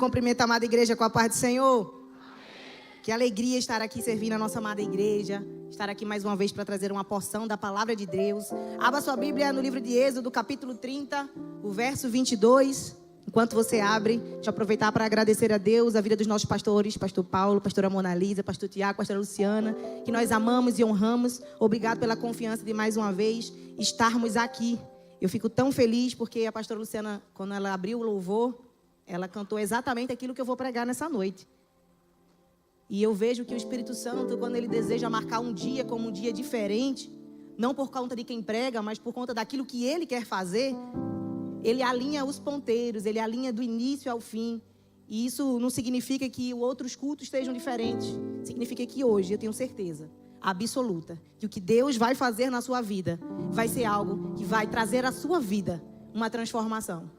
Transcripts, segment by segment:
Cumprimento a amada igreja com a paz do Senhor. Amém. Que alegria estar aqui servindo a nossa amada igreja. Estar aqui mais uma vez para trazer uma porção da palavra de Deus. Abra sua Bíblia no livro de Êxodo, capítulo 30, o verso 22. Enquanto você abre, deixa eu aproveitar para agradecer a Deus, a vida dos nossos pastores, pastor Paulo, pastora Mona Lisa, pastor Tiago, pastora Luciana, que nós amamos e honramos. Obrigado pela confiança de mais uma vez estarmos aqui. Eu fico tão feliz porque a pastora Luciana, quando ela abriu o louvor, ela cantou exatamente aquilo que eu vou pregar nessa noite. E eu vejo que o Espírito Santo, quando ele deseja marcar um dia como um dia diferente, não por conta de quem prega, mas por conta daquilo que ele quer fazer, ele alinha os ponteiros, ele alinha do início ao fim. E isso não significa que outros cultos estejam diferentes. Significa que hoje, eu tenho certeza absoluta, que o que Deus vai fazer na sua vida vai ser algo que vai trazer à sua vida uma transformação.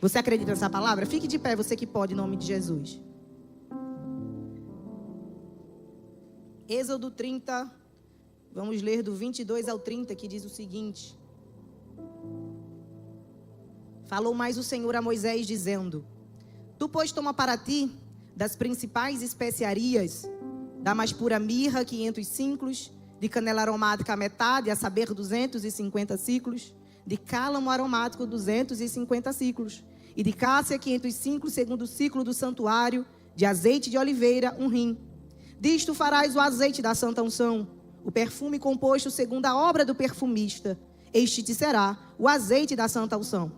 Você acredita nessa palavra? Fique de pé, você que pode, em nome de Jesus. Êxodo 30, vamos ler do 22 ao 30, que diz o seguinte: falou mais o Senhor a Moisés, dizendo: tu, pois, toma para ti das principais especiarias, da mais pura mirra, 500 ciclos, de canela aromática a metade, a saber, 250 ciclos, de cálamo aromático, 250 ciclos, e de cássia, 500 ciclos, segundo o ciclo do santuário, de azeite de oliveira, 1 rim. Disto farás o azeite da santa unção, o perfume composto segundo a obra do perfumista. Este te será o azeite da santa unção.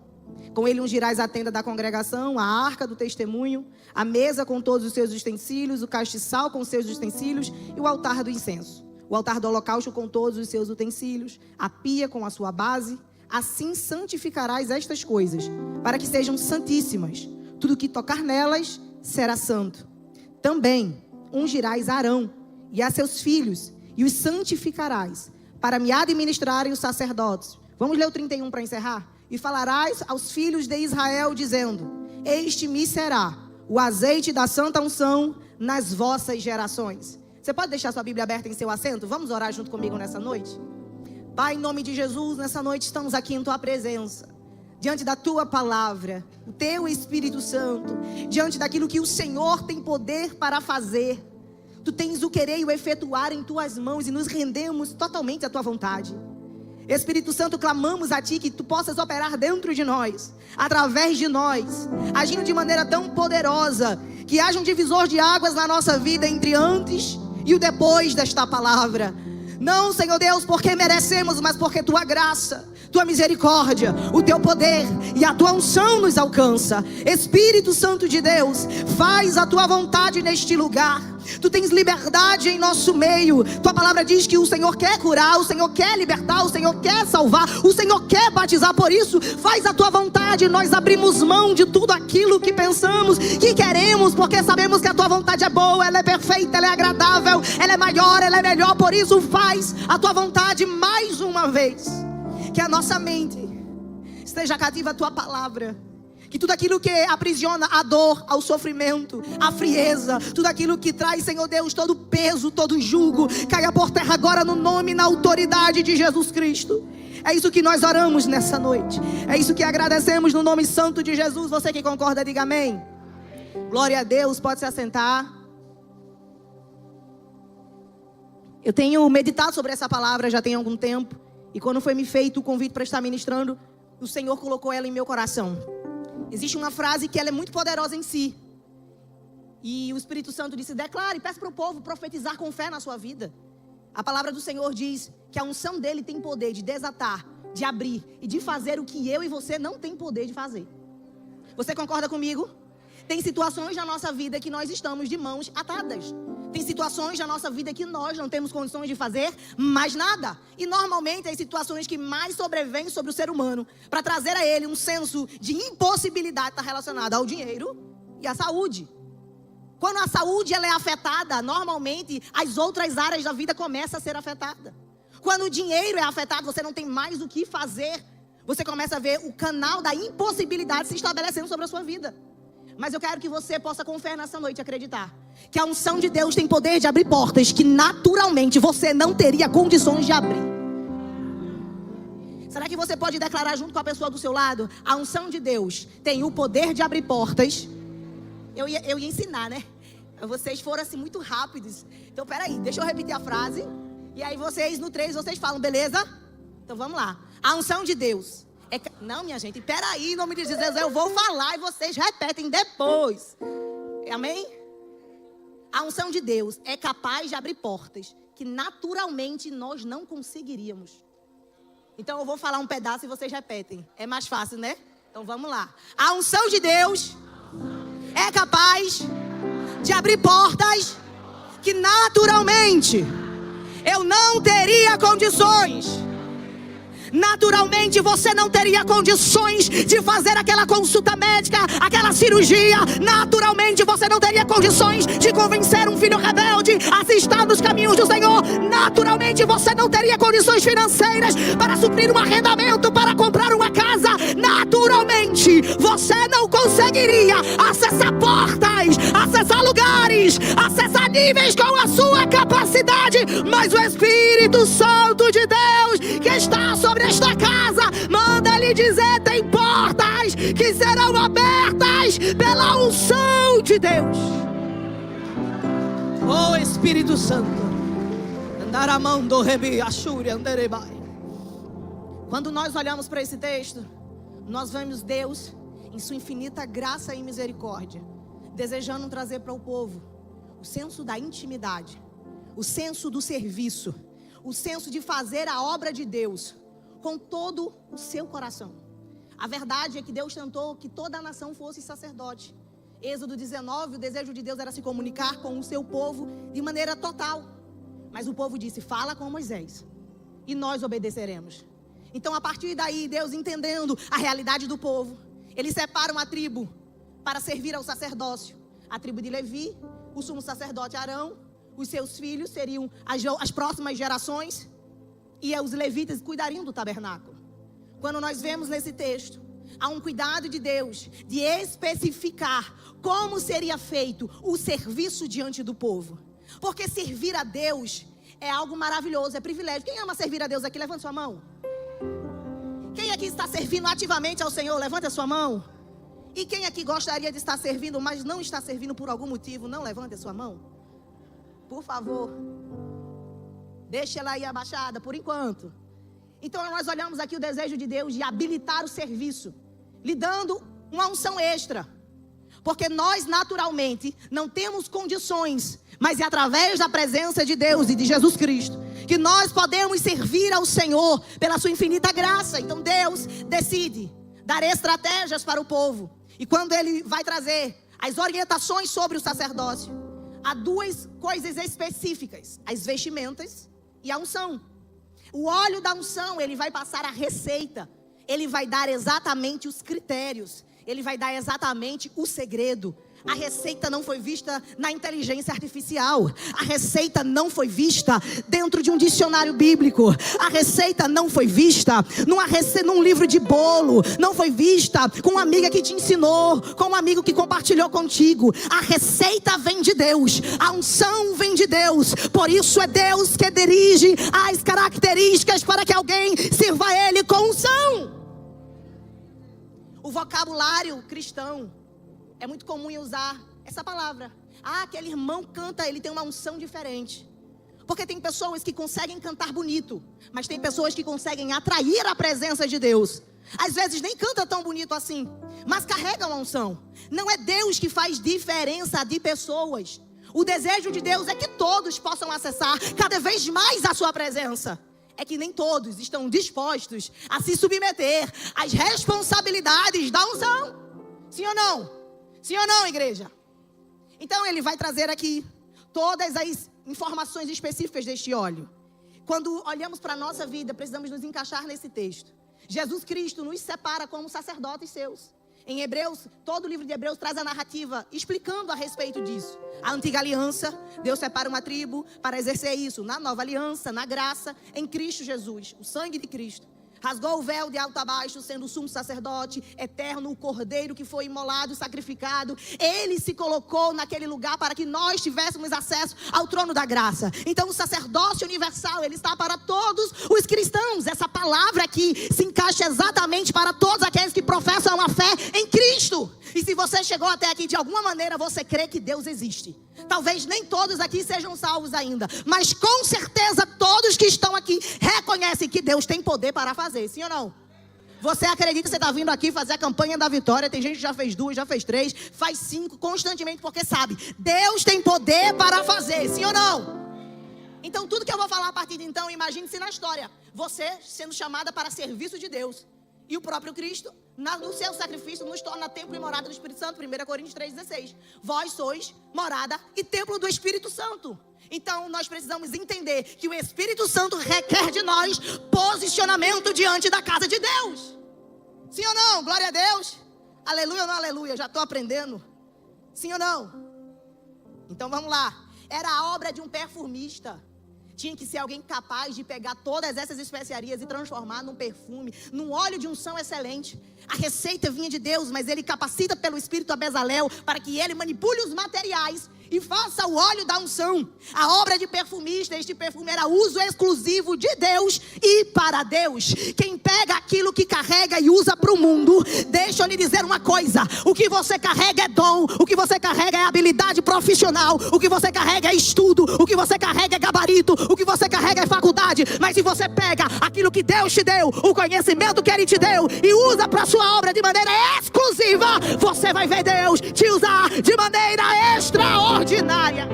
Com ele ungirás a tenda da congregação, a arca do testemunho, a mesa com todos os seus utensílios, o castiçal com seus utensílios e o altar do incenso. O altar do holocausto com todos os seus utensílios, a pia com a sua base. Assim santificarás estas coisas, para que sejam santíssimas. Tudo que tocar nelas será santo. Também ungirás Arão e a seus filhos, e os santificarás, para me administrarem os sacerdotes. Vamos ler o 31 para encerrar? E falarás aos filhos de Israel, dizendo: este me será o azeite da santa unção nas vossas gerações. Você pode deixar sua Bíblia aberta em seu assento? Vamos orar junto comigo nessa noite? Pai, em nome de Jesus, nessa noite estamos aqui em tua presença, diante da tua palavra, o teu Espírito Santo, diante daquilo que o Senhor tem poder para fazer. Tu tens o querer e o efetuar em tuas mãos e nos rendemos totalmente à tua vontade. Espírito Santo, clamamos a ti que tu possas operar dentro de nós, através de nós, agindo de maneira tão poderosa, que haja um divisor de águas na nossa vida entre antes e o depois desta palavra. Não, Senhor Deus, porque merecemos, mas porque tua graça, tua misericórdia, o teu poder e a tua unção nos alcança. Espírito Santo de Deus, faz a tua vontade neste lugar. Tu tens liberdade em nosso meio. Tua palavra diz que o Senhor quer curar, o Senhor quer libertar, o Senhor quer salvar, o Senhor quer batizar. Por isso, faz a tua vontade. Nós abrimos mão de tudo aquilo que pensamos, que queremos, porque sabemos que a tua vontade é boa, ela é perfeita, ela é agradável, ela é maior, ela é melhor. Por isso, faz a tua vontade mais uma vez. Que a nossa mente esteja cativa à tua palavra. Que tudo aquilo que aprisiona a dor, ao sofrimento, a frieza, tudo aquilo que traz, Senhor Deus, todo peso, todo jugo, caia por terra agora no nome e na autoridade de Jesus Cristo. É isso que nós oramos nessa noite. É isso que agradecemos no nome santo de Jesus. Você que concorda, diga amém. Glória a Deus, pode se assentar. Eu tenho meditado sobre essa palavra já tem algum tempo. E quando foi me feito o convite para estar ministrando, o Senhor colocou ela em meu coração. Existe uma frase que ela é muito poderosa em si. E o Espírito Santo disse: declare, peça para o povo profetizar com fé na sua vida. A palavra do Senhor diz que a unção dele tem poder de desatar, de abrir e de fazer o que eu e você não tem poder de fazer. Você concorda comigo? Tem situações na nossa vida que nós estamos de mãos atadas. Tem situações na nossa vida que nós não temos condições de fazer mais nada. E normalmente as situações que mais sobrevêm sobre o ser humano, para trazer a ele um senso de impossibilidade, está relacionada ao dinheiro e à saúde. Quando a saúde ela é afetada, normalmente as outras áreas da vida começam a ser afetadas. Quando o dinheiro é afetado, você não tem mais o que fazer. Você começa a ver o canal da impossibilidade se estabelecendo sobre a sua vida. Mas eu quero que você possa com fé nessa noite acreditar que a unção de Deus tem poder de abrir portas que naturalmente você não teria condições de abrir. Será que você pode declarar junto com a pessoa do seu lado? A unção de Deus tem o poder de abrir portas Eu ia ensinar, né? Vocês foram assim muito rápidos. Então, peraí, deixa eu repetir a frase. E aí vocês, no 3, vocês falam, beleza? Então, vamos lá. A unção de Deus. Não, minha gente, peraí, em nome de Jesus, eu vou falar e vocês repetem depois. Amém? A unção de Deus é capaz de abrir portas que naturalmente nós não conseguiríamos. Então, eu vou falar um pedaço e vocês repetem. É mais fácil, né? Então, vamos lá. A unção de Deus é capaz de abrir portas que naturalmente eu não teria condições. Naturalmente você não teria condições de fazer aquela consulta médica, aquela cirurgia. Naturalmente você não teria condições de convencer um filho rebelde a se estar nos caminhos do Senhor. Naturalmente você não teria condições financeiras para suprir um arrendamento, para comprar uma casa. Naturalmente você não conseguiria acessar portas, acessar lugares, acessar níveis com a sua capacidade. Mas o Espírito Santo de Deus que está sobre esta casa manda lhe dizer: tem portas que serão abertas pela unção de Deus. Oh Espírito Santo, quando nós olhamos para esse texto, nós vemos Deus em sua infinita graça e misericórdia desejando trazer para o povo o senso da intimidade, o senso do serviço, o senso de fazer a obra de Deus com todo o seu coração. A verdade é que Deus tentou que toda a nação fosse sacerdote. Êxodo 19, o desejo de Deus era se comunicar com o seu povo de maneira total. Mas o povo disse: fala com Moisés e nós obedeceremos. Então, a partir daí, Deus, entendendo a realidade do povo, ele separa uma tribo para servir ao sacerdócio. A tribo de Levi, o sumo sacerdote Arão, os seus filhos seriam as próximas gerações, e os levitas cuidariam do tabernáculo. Quando nós vemos nesse texto, há um cuidado de Deus de especificar como seria feito o serviço diante do povo. Porque servir a Deus é algo maravilhoso, é privilégio. Quem ama servir a Deus aqui, levante sua mão. Quem aqui está servindo ativamente ao Senhor, levante a sua mão. E quem aqui gostaria de estar servindo, mas não está servindo por algum motivo, não levante a sua mão. Por favor. Deixa ela aí abaixada por enquanto. Então nós olhamos aqui o desejo de Deus de habilitar o serviço, lhe dando uma unção extra. Porque nós naturalmente não temos condições, mas é através da presença de Deus e de Jesus Cristo que nós podemos servir ao Senhor pela sua infinita graça. Então Deus decide dar estratégias para o povo. E quando Ele vai trazer as orientações sobre o sacerdócio, há duas coisas específicas: as vestimentas e a unção. O óleo da unção, ele vai passar a receita. Ele vai dar exatamente os critérios. Ele vai dar exatamente o segredo. A receita não foi vista na inteligência artificial. A receita não foi vista dentro de um dicionário bíblico. A receita não foi vista num livro de bolo. Não foi vista com uma amiga que te ensinou, com um amigo que compartilhou contigo. A receita vem de Deus. A unção vem de Deus. Por isso é Deus que dirige as características para que alguém sirva a Ele com unção. O vocabulário cristão é muito comum em usar essa palavra. Ah, aquele irmão canta, ele tem uma unção diferente. Porque tem pessoas que conseguem cantar bonito, mas tem pessoas que conseguem atrair a presença de Deus. Às vezes nem canta tão bonito assim, mas carregam a unção. Não é Deus que faz diferença de pessoas. O desejo de Deus é que todos possam acessar cada vez mais a sua presença. É que nem todos estão dispostos a se submeter às responsabilidades da unção. Sim ou não? Sim ou não, igreja? Então ele vai trazer aqui todas as informações específicas deste óleo. Quando olhamos para a nossa vida, precisamos nos encaixar nesse texto. Jesus Cristo nos separa como sacerdotes seus. Em Hebreus, todo o livro de Hebreus traz a narrativa explicando a respeito disso. A antiga aliança, Deus separa uma tribo para exercer isso. Na nova aliança, na graça, em Cristo Jesus, o sangue de Cristo. Rasgou o véu de alto a baixo, sendo o sumo sacerdote eterno, o cordeiro que foi imolado, sacrificado. Ele se colocou naquele lugar para que nós tivéssemos acesso ao trono da graça. Então o sacerdócio universal, ele está para todos os cristãos. Essa palavra aqui se encaixa exatamente para todos aqueles que professam a fé em Cristo. E se você chegou até aqui de alguma maneira, você crê que Deus existe. Talvez nem todos aqui sejam salvos ainda, mas com certeza todos que estão aqui reconhecem que Deus tem poder para fazer, sim ou não? Você acredita que você está vindo aqui fazer a campanha da vitória? Tem gente que já fez 2, já fez 3, faz 5 constantemente, porque sabe, Deus tem poder para fazer, sim ou não? Então tudo que eu vou falar a partir de então, imagine-se na história, você sendo chamada para serviço de Deus. E o próprio Cristo, no seu sacrifício, nos torna templo e morada do Espírito Santo. 1 Coríntios 3,16. Vós sois morada e templo do Espírito Santo. Então nós precisamos entender que o Espírito Santo requer de nós posicionamento diante da casa de Deus. Sim ou não? Glória a Deus. Aleluia ou não aleluia? Já estou aprendendo. Sim ou não? Então vamos lá. Era a obra de um perfumista. Tinha que ser alguém capaz de pegar todas essas especiarias e transformar num perfume, num óleo de unção excelente. A receita vinha de Deus, mas ele capacita pelo Espírito a Bezalel para que ele manipule os materiais e faça o óleo da unção. A obra de perfumista, este perfume era uso exclusivo de Deus e para Deus. Quem pega aquilo que carrega e usa para o mundo, deixa eu lhe dizer uma coisa: o que você carrega é dom, o que você carrega é habilidade profissional, o que você carrega é estudo, o que você carrega é gabarito, o que você carrega é faculdade. Mas se você pega aquilo que Deus te deu, o conhecimento que Ele te deu, e usa para a sua obra de maneira exclusiva, você vai ver Deus te usar de maneira extraordinária.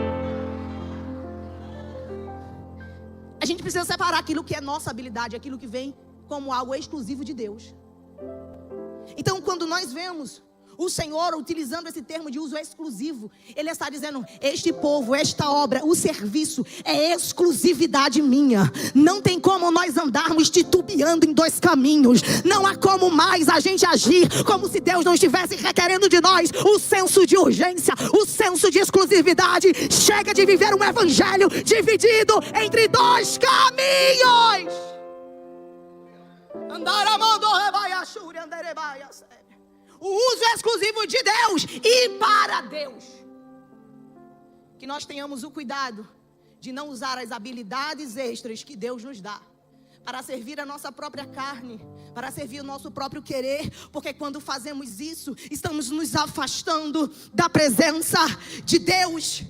A gente precisa separar aquilo que é nossa habilidade, aquilo que vem como algo exclusivo de Deus. Então, quando nós vemos o Senhor utilizando esse termo de uso exclusivo, Ele está dizendo: este povo, esta obra, o serviço é exclusividade minha. Não tem como nós andarmos titubeando em 2 caminhos. Não há como mais a gente agir como se Deus não estivesse requerendo de nós o senso de urgência, o senso de exclusividade. Chega de viver um evangelho dividido entre 2 caminhos. O uso exclusivo de Deus e para Deus. Que nós tenhamos o cuidado de não usar as habilidades extras que Deus nos dá para servir a nossa própria carne, para servir o nosso próprio querer, porque quando fazemos isso, estamos nos afastando da presença de Deus.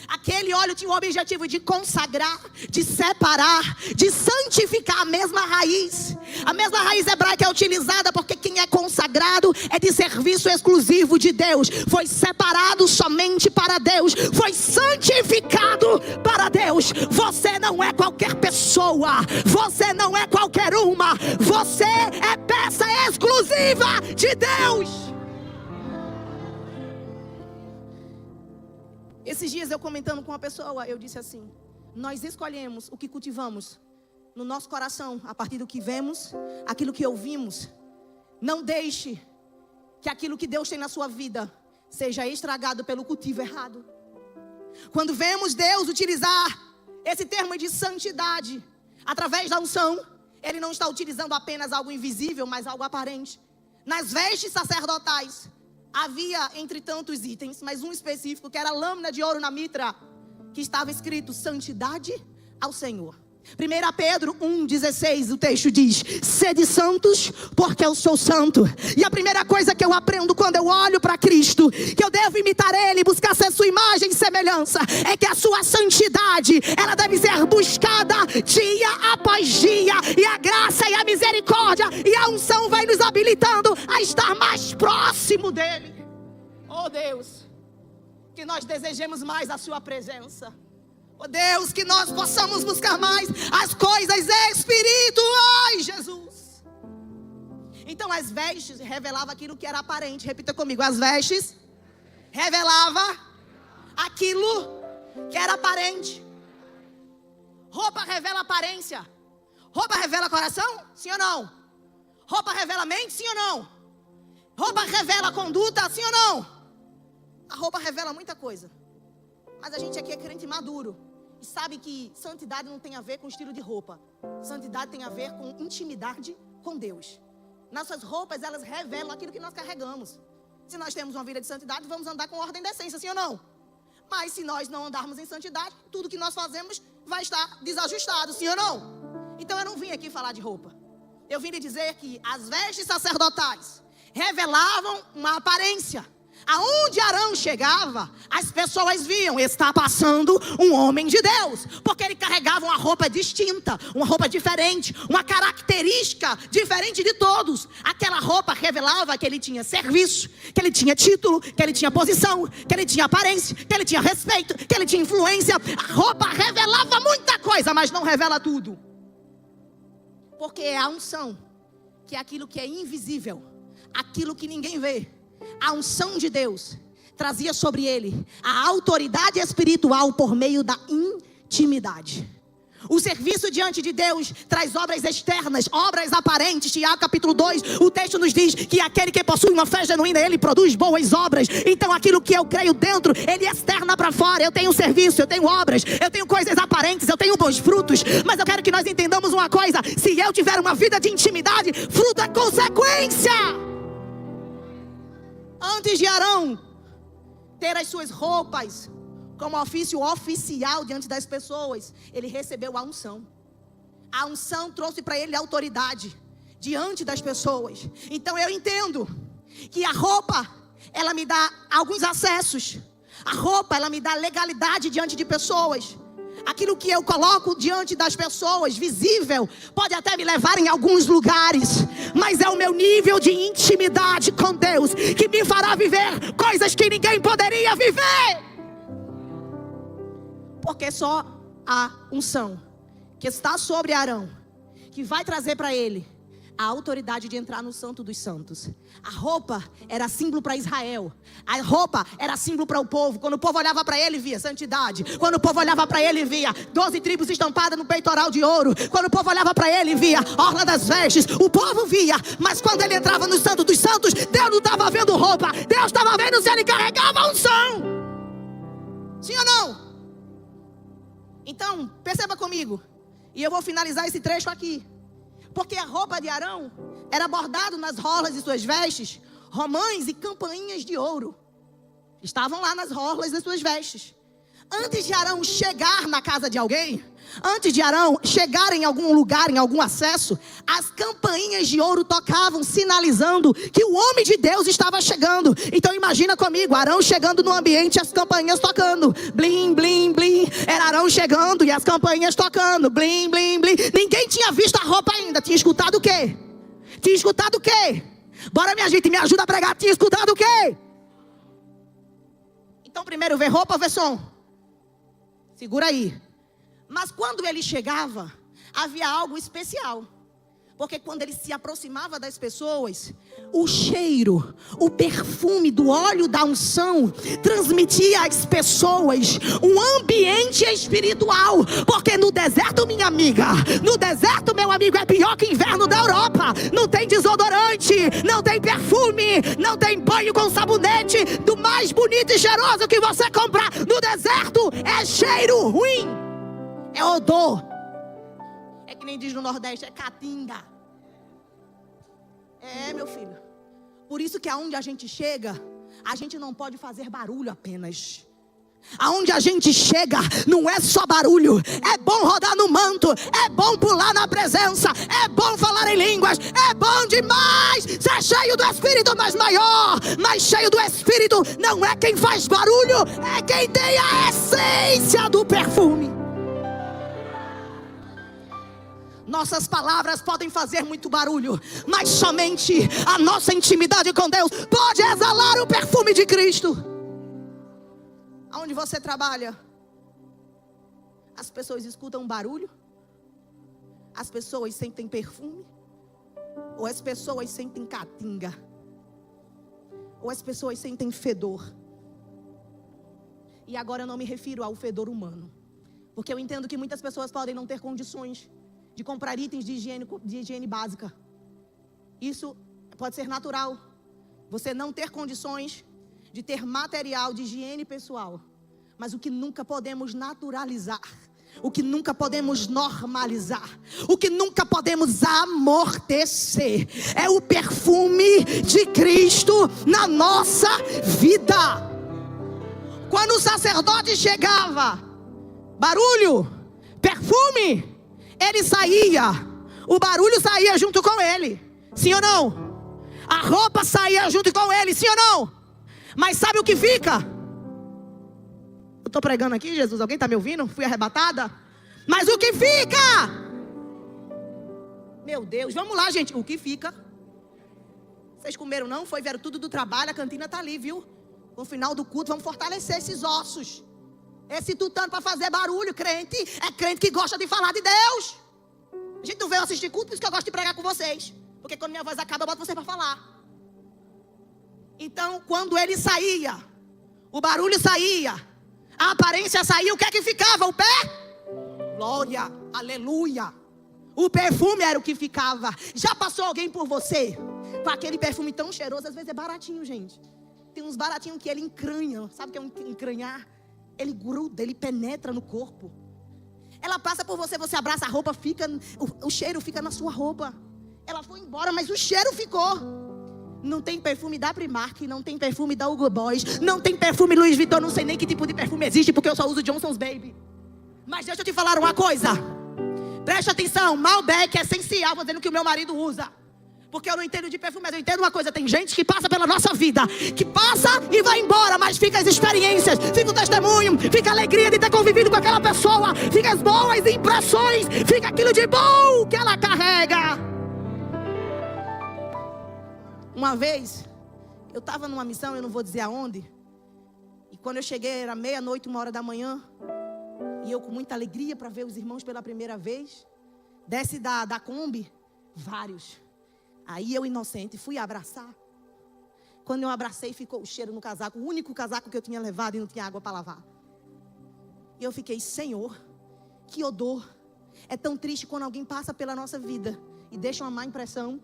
Aquele óleo tinha o objetivo de consagrar, de separar, de santificar a mesma raiz. A mesma raiz hebraica é utilizada porque quem é consagrado é de serviço exclusivo de Deus. Foi separado somente para Deus. Foi santificado para Deus. Você não é qualquer pessoa. Você não é qualquer uma. Você é peça exclusiva de Deus. Esses dias eu comentando com uma pessoa, eu disse assim: nós escolhemos o que cultivamos no nosso coração, a partir do que vemos, aquilo que ouvimos. Não deixe que aquilo que Deus tem na sua vida seja estragado pelo cultivo errado. Quando vemos Deus utilizar esse termo de santidade, através da unção, Ele não está utilizando apenas algo invisível, mas algo aparente. Nas vestes sacerdotais, havia entre tantos itens, mas um específico, que era a lâmina de ouro na mitra, que estava escrito: santidade ao Senhor. 1 Pedro 1,16, o texto diz: sede santos, porque eu sou santo. E a primeira coisa que eu aprendo quando eu olho para Cristo, que eu devo imitar Ele, buscar ser sua imagem e semelhança, é que a sua santidade, ela deve ser buscada dia após dia. E a graça e a misericórdia e a unção vai nos habilitando a estar mais próximo dEle. Oh Deus, que nós desejemos mais a sua presença. Oh Deus, que nós possamos buscar mais as coisas espirituais, Jesus. Então as vestes revelavam aquilo que era aparente. Repita comigo: as vestes revelava aquilo que era aparente. Roupa revela aparência. Roupa revela coração? Sim ou não? Roupa revela mente? Sim ou não? Roupa revela conduta? Sim ou não? A roupa revela muita coisa. Mas a gente aqui é crente maduro e sabe que santidade não tem a ver com estilo de roupa. Santidade tem a ver com intimidade com Deus. Nossas roupas, elas revelam aquilo que nós carregamos. Se nós temos uma vida de santidade, vamos andar com ordem e decência, sim ou não? Mas se nós não andarmos em santidade, tudo que nós fazemos vai estar desajustado, sim ou não? Então eu não vim aqui falar de roupa. Eu vim lhe dizer que as vestes sacerdotais revelavam uma aparência. Aonde Arão chegava, as pessoas viam, está passando um homem de Deus, porque ele carregava uma roupa distinta, uma roupa diferente, uma característica diferente de todos. Aquela roupa revelava que ele tinha serviço, que ele tinha título, que ele tinha posição, que ele tinha aparência, que ele tinha respeito, que ele tinha influência. A roupa revelava muita coisa, mas não revela tudo. Porque é a unção, que é aquilo que é invisível, aquilo que ninguém vê. A unção de Deus trazia sobre ele a autoridade espiritual por meio da intimidade. O serviço diante de Deus traz obras externas, obras aparentes. Tiago capítulo 2, o texto nos diz que aquele que possui uma fé genuína, ele produz boas obras. Então aquilo que eu creio dentro, ele externa para fora. Eu tenho serviço, eu tenho obras, eu tenho coisas aparentes, eu tenho bons frutos. Mas eu quero que nós entendamos uma coisa: se eu tiver uma vida de intimidade, fruto é consequência. Antes de Arão ter as suas roupas como ofício oficial diante das pessoas, ele recebeu a unção. A unção trouxe para ele autoridade diante das pessoas. Então eu entendo que a roupa, ela me dá alguns acessos. A roupa, ela me dá legalidade diante de pessoas. Aquilo que eu coloco diante das pessoas, visível, pode até me levar em alguns lugares, mas é o meu nível de intimidade com Deus que me fará viver coisas que ninguém poderia viver. Porque só a unção que está sobre Arão, que vai trazer para ele a autoridade de entrar no Santo dos Santos. A roupa era símbolo para Israel. A roupa era símbolo para o povo. Quando o povo olhava para ele, via santidade. Quando o povo olhava para ele, via 12 tribos estampadas no peitoral de ouro. Quando o povo olhava para ele, via orla das vestes. O povo via. Mas quando ele entrava no Santo dos Santos, Deus não estava vendo roupa. Deus estava vendo se ele carregava a unção. Sim ou não? Então, perceba comigo. E eu vou finalizar esse trecho aqui. Porque a roupa de Arão era bordado nas orlas de suas vestes romãs e campainhas de ouro. Estavam lá nas orlas das suas vestes. Antes de Arão chegar na casa de alguém, antes de Arão chegar em algum lugar, em algum acesso, as campainhas de ouro tocavam, sinalizando que o homem de Deus estava chegando. Então imagina comigo, Arão chegando no ambiente, as campainhas tocando. Blim, blim, blim. Era Arão chegando e as campainhas tocando. Blim, blim, blim. Ninguém tinha visto a roupa ainda. Tinha escutado o quê? Tinha escutado o quê? Bora, minha gente, me ajuda a pregar. Tinha escutado o quê? Então primeiro vê roupa, vê som. Segura aí. Mas quando ele chegava, havia algo especial. Porque quando ele se aproximava das pessoas, o cheiro, o perfume do óleo da unção transmitia às pessoas um ambiente espiritual. Porque no deserto, minha amiga, no deserto, meu amigo, é pior que inverno da Europa. Não tem desodorante, não tem perfume, não tem banho com sabonete. Do mais bonito e cheiroso que você comprar no deserto é cheiro ruim. É odor. É que nem diz no Nordeste, é caatinga. É, meu filho. Por isso que aonde a gente chega, a gente não pode fazer barulho apenas. Aonde a gente chega, não é só barulho. É bom rodar no manto, é bom pular na presença, é bom falar em línguas, é bom demais ser cheio do Espírito, mas maior, mais cheio do Espírito não é quem faz barulho, é quem tem a essência do perfume. Nossas palavras podem fazer muito barulho, mas somente a nossa intimidade com Deus pode exalar o perfume de Cristo. Aonde você trabalha, as pessoas escutam barulho? As pessoas sentem perfume? Ou as pessoas sentem caatinga? Ou as pessoas sentem fedor? E agora eu não me refiro ao fedor humano, porque eu entendo que muitas pessoas podem não ter condições de comprar itens de higiene básica. Isso pode ser natural. Você não ter condições de ter material de higiene pessoal. Mas o que nunca podemos naturalizar, O que nunca podemos normalizar, o que nunca podemos amortecer, é o perfume de Cristo na nossa vida. Quando o sacerdote chegava, barulho, perfume, ele saía, o barulho saía junto com ele, sim ou não? A roupa saía junto com ele, sim ou não? Mas sabe o que fica? Eu estou pregando aqui, Jesus, alguém está me ouvindo? Fui arrebatada? Mas o que fica? Meu Deus, vamos lá, gente. O que fica? Vocês comeram não? Vieram tudo do trabalho, a cantina está ali, viu? No final do culto, vamos fortalecer esses ossos. Esse tutano para fazer barulho, crente, é crente que gosta de falar de Deus. A gente não veio assistir culto, por isso que eu gosto de pregar com vocês. Porque quando minha voz acaba, eu boto vocês para falar. Então, quando ele saía, o barulho saía, a aparência saía, o que é que ficava? O pé? Glória, aleluia. O perfume era o que ficava. Já passou alguém por você com aquele perfume tão cheiroso? Às vezes é baratinho, gente. Tem uns baratinhos que ele encranha. Sabe o que é um encranhar? Ele gruda, ele penetra no corpo. Ela passa por você, você abraça a roupa, o cheiro fica na sua roupa. Ela foi embora, mas o cheiro ficou. Não tem perfume da Primark, não tem perfume da Hugo Boss, não tem perfume Louis Vuitton, não sei nem que tipo de perfume existe, porque eu só uso Johnson's Baby. Mas deixa eu te falar uma coisa. Preste atenção, Malbec é essencial, vou dizendo que o meu marido usa. Porque eu não entendo de perfume, mas eu entendo uma coisa. Tem gente que passa pela nossa vida, que passa e vai embora, mas fica as experiências, fica o testemunho, fica a alegria de ter convivido com aquela pessoa, fica as boas impressões, fica aquilo de bom que ela carrega. Uma vez, eu estava numa missão, eu não vou dizer aonde. E quando eu cheguei, era 00:30, 1h da manhã. E eu com muita alegria para ver os irmãos pela primeira vez. Desce da Kombi, vários. Aí eu, inocente, fui abraçar. Quando eu abracei, ficou o cheiro no casaco. O único casaco que eu tinha levado e não tinha água para lavar. E eu fiquei, Senhor, que odor. É tão triste quando alguém passa pela nossa vida e deixa uma má impressão.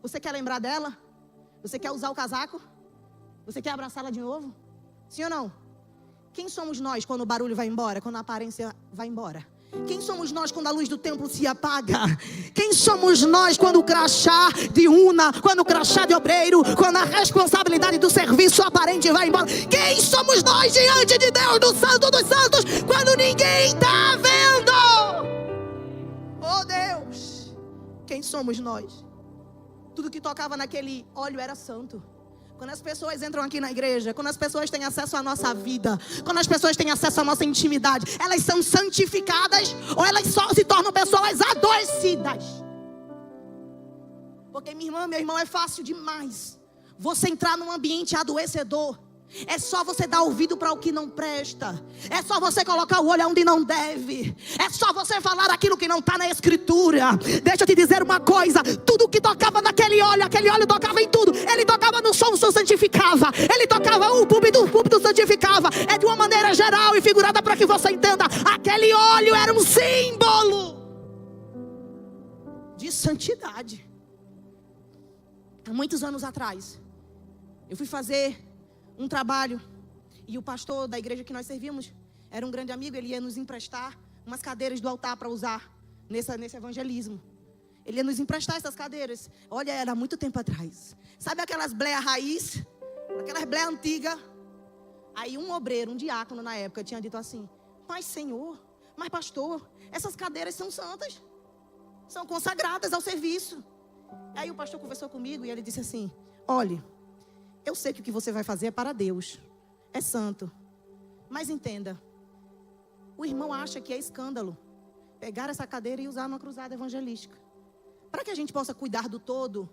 Você quer lembrar dela? Você quer usar o casaco? Você quer abraçá-la de novo? Sim ou não? Quem somos nós quando o barulho vai embora? Quando a aparência vai embora? Quem somos nós quando a luz do templo se apaga? Quem somos nós quando o crachá de una, quando o crachá de obreiro, quando a responsabilidade do serviço aparente vai embora? Quem somos nós diante de Deus, do Santo dos Santos, quando ninguém está vendo? Oh Deus, quem somos nós? Tudo que tocava naquele óleo era santo. Quando as pessoas entram aqui na igreja, quando as pessoas têm acesso à nossa vida, quando as pessoas têm acesso à nossa intimidade, elas são santificadas ou elas só se tornam pessoas adoecidas? Porque minha irmã, meu irmão, é fácil demais você entrar num ambiente adoecedor. É só você dar ouvido para o que não presta. É só você colocar o olho onde não deve. É só você falar aquilo que não está na escritura. Deixa eu te dizer uma coisa. Tudo que tocava naquele óleo, aquele óleo tocava em tudo. Ele tocava no som, o som santificava. Ele tocava o púlpito santificava. É de uma maneira geral e figurada para que você entenda. Aquele óleo era um símbolo de santidade. Há muitos anos atrás, eu fui fazer um trabalho, e o pastor da igreja que nós servíamos era um grande amigo. Ele ia nos emprestar umas cadeiras do altar para usar nesse evangelismo. Ele ia nos emprestar essas cadeiras. Olha, era muito tempo atrás. Sabe aquelas bleia raiz? Aquelas bleia antiga? Aí um obreiro, um diácono na época, tinha dito assim: mas Senhor, mas pastor, essas cadeiras são santas, são consagradas ao serviço. Aí o pastor conversou comigo e ele disse assim: olhe, eu sei que o que você vai fazer é para Deus, é santo. Mas entenda, o irmão acha que é escândalo pegar essa cadeira e usar numa cruzada evangelística. Para que a gente possa cuidar do todo,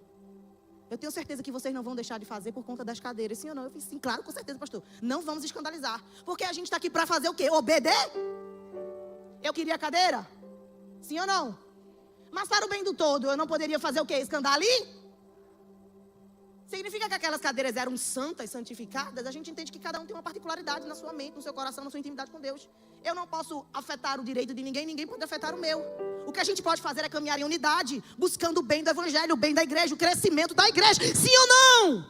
eu tenho certeza que vocês não vão deixar de fazer por conta das cadeiras. Sim ou não? Eu fiz sim, claro, com certeza, pastor. Não vamos escandalizar. Porque a gente está aqui para fazer o quê? Obedecer? Eu queria cadeira? Sim ou não? Mas para o bem do todo, eu não poderia fazer o quê? Escandalizar? Significa que aquelas cadeiras eram santas, santificadas? A gente entende que cada um tem uma particularidade na sua mente, no seu coração, na sua intimidade com Deus. Eu não posso afetar o direito de ninguém, ninguém pode afetar o meu. O que a gente pode fazer é caminhar em unidade, buscando o bem do evangelho, o bem da igreja, o crescimento da igreja. Sim ou não?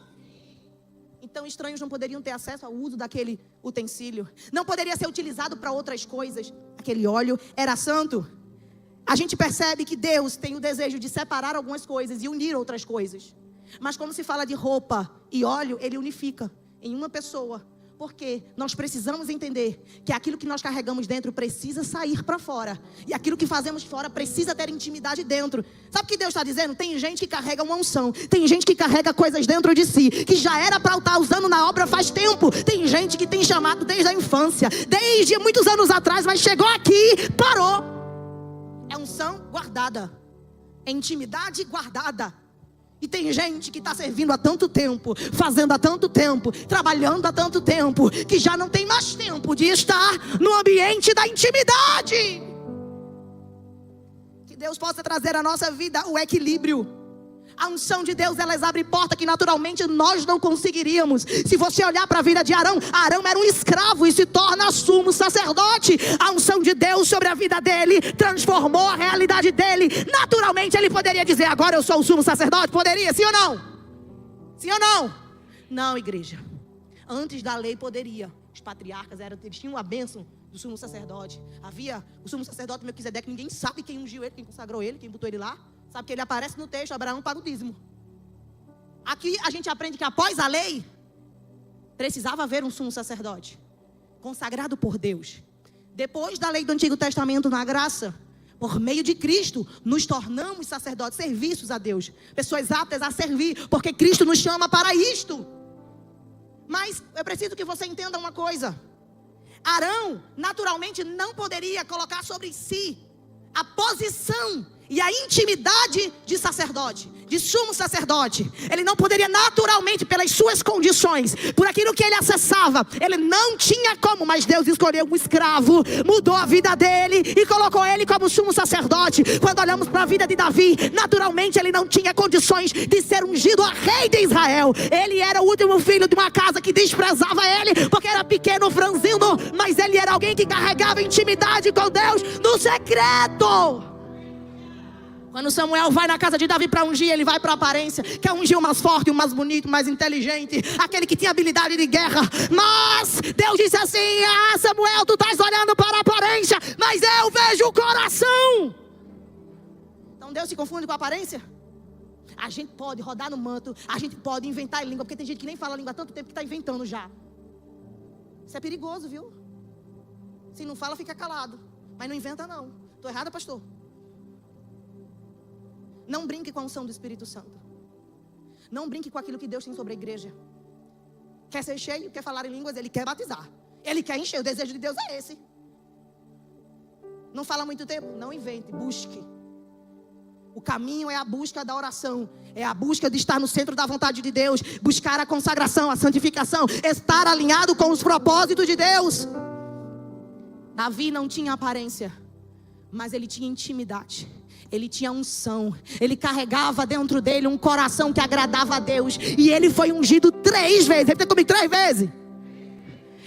Então estranhos não poderiam ter acesso ao uso daquele utensílio. Não poderia ser utilizado para outras coisas. aquele óleo era santo. A gente percebe que Deus tem o desejo de separar algumas coisas e unir outras coisas. Mas quando se fala de roupa e óleo, ele unifica em uma pessoa. Porque nós precisamos entender que aquilo que nós carregamos dentro precisa sair para fora. E aquilo que fazemos fora precisa ter intimidade dentro. Sabe o que Deus está dizendo? Tem gente que carrega uma unção. Tem gente que carrega coisas dentro de si, que já era para estar usando na obra faz tempo. Tem gente que tem chamado desde a infância, desde muitos anos atrás, mas chegou aqui, parou. É unção guardada. É intimidade guardada. E tem gente que está servindo há tanto tempo, fazendo há tanto tempo, trabalhando há tanto tempo, que já não tem mais tempo de estar no ambiente da intimidade. Que Deus possa trazer à nossa vida o equilíbrio. A unção de Deus, elas abrem porta que naturalmente nós não conseguiríamos. Se você olhar para a vida de Arão, Arão era um escravo e se torna sumo sacerdote. A unção de Deus sobre a vida dele transformou a realidade dele. Naturalmente ele poderia dizer: agora eu sou o sumo sacerdote. Poderia, sim ou não? Sim ou não? Não, igreja. Antes da lei poderia. Os patriarcas eles tinham a bênção do sumo sacerdote. Havia o sumo sacerdote Melquisedeque. Ninguém sabe quem ungiu ele, quem consagrou ele, quem botou ele lá. Sabe que ele aparece no texto: Abraão paga o dízimo. Aqui a gente aprende que após a lei precisava haver um sumo sacerdote consagrado por Deus. Depois da lei do Antigo Testamento, na graça, por meio de Cristo, nos tornamos sacerdotes, serviços a Deus, pessoas aptas a servir, porque Cristo nos chama para isto. Mas eu preciso que você entenda uma coisa: Arão naturalmente não poderia colocar sobre si a posição e a intimidade de sacerdote, de sumo sacerdote. Ele não poderia naturalmente, pelas suas condições, por aquilo que ele acessava, ele não tinha como. Mas Deus escolheu um escravo, mudou a vida dele e colocou ele como sumo sacerdote. Quando olhamos para a vida de Davi, naturalmente ele não tinha condições de ser ungido a rei de Israel. Ele era o último filho de uma casa que desprezava ele, porque era pequeno, franzino. Mas ele era alguém que carregava intimidade com Deus no secreto. Quando Samuel vai na casa de Davi para ungir, ele vai para a aparência. Quer ungir o mais forte, o mais bonito, o mais inteligente, aquele que tinha habilidade de guerra. Mas Deus disse assim: Samuel, tu estás olhando para a aparência, mas eu vejo o coração. Então Deus se confunde com a aparência? A gente pode rodar no manto, a gente pode inventar em língua, porque tem gente que nem fala língua há tanto tempo que está inventando já. Isso é perigoso, viu? Se não fala, fica calado. Mas não inventa não. Estou errada, pastor? Não brinque com a unção do Espírito Santo. Não brinque com aquilo que Deus tem sobre a igreja. Quer ser cheio, quer falar em línguas, ele quer batizar. Ele quer encher, o desejo de Deus é esse. Não fala muito tempo? Não invente, busque. O caminho é a busca da oração. É a busca de estar no centro da vontade de Deus. Buscar a consagração, a santificação. Estar alinhado com os propósitos de Deus. Davi não tinha aparência, mas ele tinha intimidade. Ele tinha unção. Ele carregava dentro dele um coração que agradava a Deus. E ele foi ungido 3 vezes. Repita comigo, 3 vezes.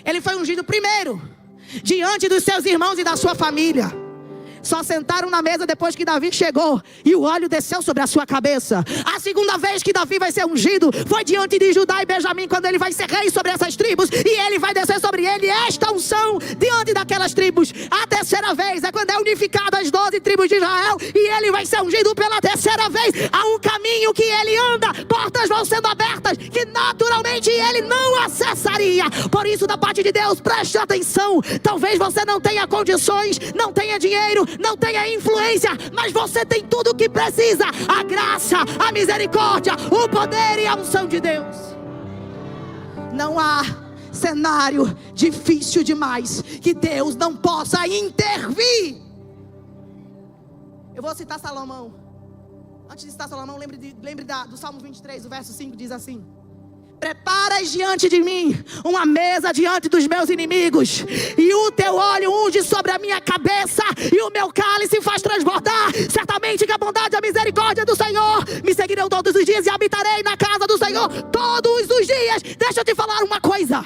Ele foi ungido primeiro, diante dos seus irmãos e da sua família. Só sentaram na mesa depois que Davi chegou e o óleo desceu sobre a sua cabeça. A segunda vez que Davi vai ser ungido foi diante de Judá e Benjamim, quando ele vai ser rei sobre essas tribos, e ele vai descer sobre ele esta unção diante daquelas tribos. A terceira vez é quando é unificado as 12 tribos de Israel, e ele vai ser ungido pela terceira vez. Há um caminho que ele anda, portas vão sendo abertas que naturalmente ele não acessaria. Por isso, da parte de Deus, preste atenção. Talvez você não tenha condições, não tenha dinheiro, não tenha influência, mas você tem tudo o que precisa: a graça, a misericórdia, o poder e a unção de Deus. Não há cenário difícil demais que Deus não possa intervir. Eu vou citar Salomão. Antes de citar Salomão, lembre do Salmo 23, o verso 5 diz assim: preparas diante de mim uma mesa diante dos meus inimigos, e o teu óleo unge sobre a minha cabeça, e o meu cálice faz transbordar. Certamente que a bondade e a misericórdia do Senhor me seguirão todos os dias, e habitarei na casa do Senhor todos os dias. Deixa eu te falar uma coisa: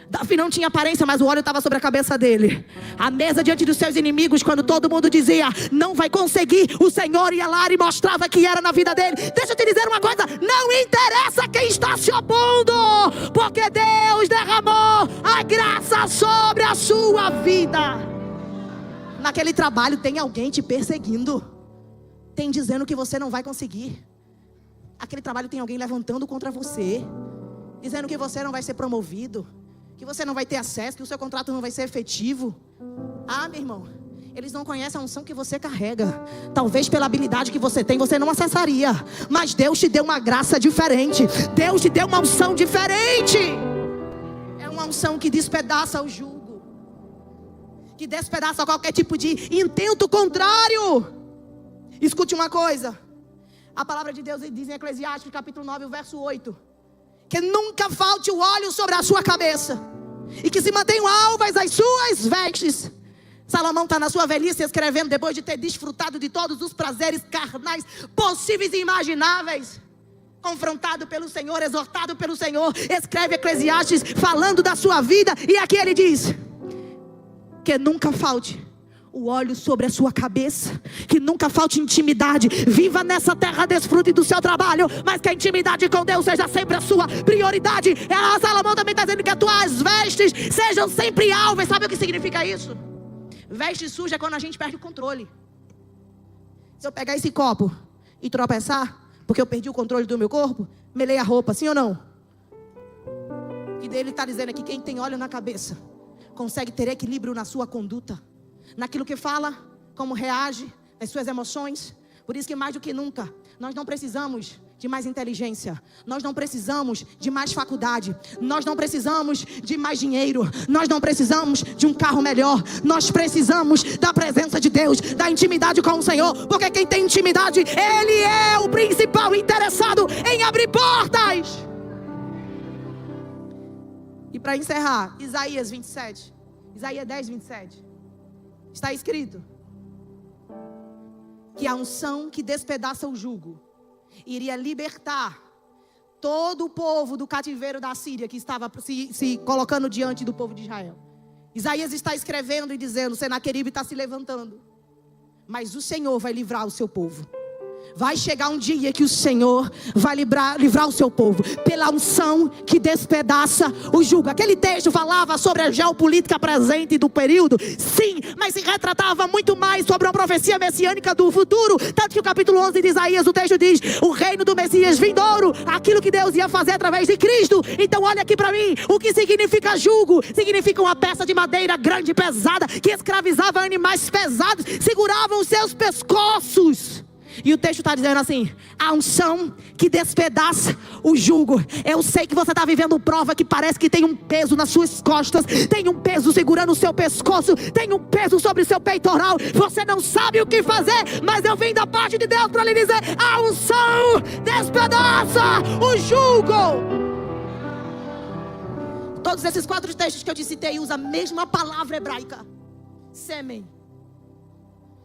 Davi não tinha aparência, mas o óleo estava sobre a cabeça dele. A mesa diante dos seus inimigos, quando todo mundo dizia não vai conseguir, o Senhor ia lá e mostrava que era na vida dele. Deixa eu te dizer uma coisa: não interessa quem está se opondo, porque Deus derramou a graça sobre a sua vida. Naquele trabalho tem alguém te perseguindo. Tem dizendo que você não vai conseguir. Aquele trabalho tem alguém levantando contra você, dizendo que você não vai ser promovido, que você não vai ter acesso, que o seu contrato não vai ser efetivo. Ah, meu irmão, eles não conhecem a unção que você carrega. Talvez pela habilidade que você tem, você não acessaria. Mas Deus te deu uma graça diferente. Deus te deu uma unção diferente. É uma unção que despedaça o jugo, que despedaça qualquer tipo de intento contrário. Escute uma coisa. A palavra de Deus diz em Eclesiastes capítulo 9, o verso 8, que nunca falte o óleo sobre a sua cabeça, e que se mantenham alvas as suas vestes. Salomão está na sua velhice escrevendo, depois de ter desfrutado de todos os prazeres carnais possíveis e imagináveis, confrontado pelo Senhor, exortado pelo Senhor, escreve Eclesiastes falando da sua vida. E aqui ele diz que nunca falte o óleo sobre a sua cabeça, que nunca falte intimidade. Viva nessa terra, desfrute do seu trabalho, mas que a intimidade com Deus seja sempre a sua prioridade. Salomão também está dizendo que as tuas vestes sejam sempre alvas. Sabe o que significa isso? Veste suja é quando a gente perde o controle. Se eu pegar esse copo e tropeçar, porque eu perdi o controle do meu corpo, melei a roupa, sim ou não? E dele está dizendo aqui, quem tem óleo na cabeça consegue ter equilíbrio na sua conduta, naquilo que fala, como reage, nas suas emoções. Por isso que mais do que nunca, nós não precisamos de mais inteligência, nós não precisamos de mais faculdade, nós não precisamos de mais dinheiro, nós não precisamos de um carro melhor. Nós precisamos da presença de Deus, da intimidade com o Senhor, porque quem tem intimidade, Ele é o principal interessado em abrir portas. E para encerrar, Isaías 27, Isaías 10, 27, está escrito que a unção que despedaça o jugo iria libertar todo o povo do cativeiro da Síria, que estava se colocando diante do povo de Israel. Isaías está escrevendo e dizendo, Senaqueribe está se levantando, mas o Senhor vai livrar o seu povo. Vai chegar um dia que o Senhor vai livrar o seu povo pela unção que despedaça o jugo. Aquele texto falava sobre a geopolítica presente do período, sim, mas se retratava muito mais sobre uma profecia messiânica do futuro. Tanto que o capítulo 11 de Isaías, o texto diz, o reino do Messias vindouro, aquilo que Deus ia fazer através de Cristo. Então olha aqui para mim, o que significa jugo? Significa uma peça de madeira grande e pesada, que escravizava animais pesados, seguravam os seus pescoços. E o texto está dizendo assim, a unção que despedaça o jugo. Eu sei que você está vivendo prova que parece que tem um peso nas suas costas, tem um peso segurando o seu pescoço, tem um peso sobre o seu peitoral. Você não sabe o que fazer, mas eu vim da parte de Deus para lhe dizer, a unção despedaça o jugo. Todos esses 4 textos que eu te citei usam a mesma palavra hebraica, sêmen.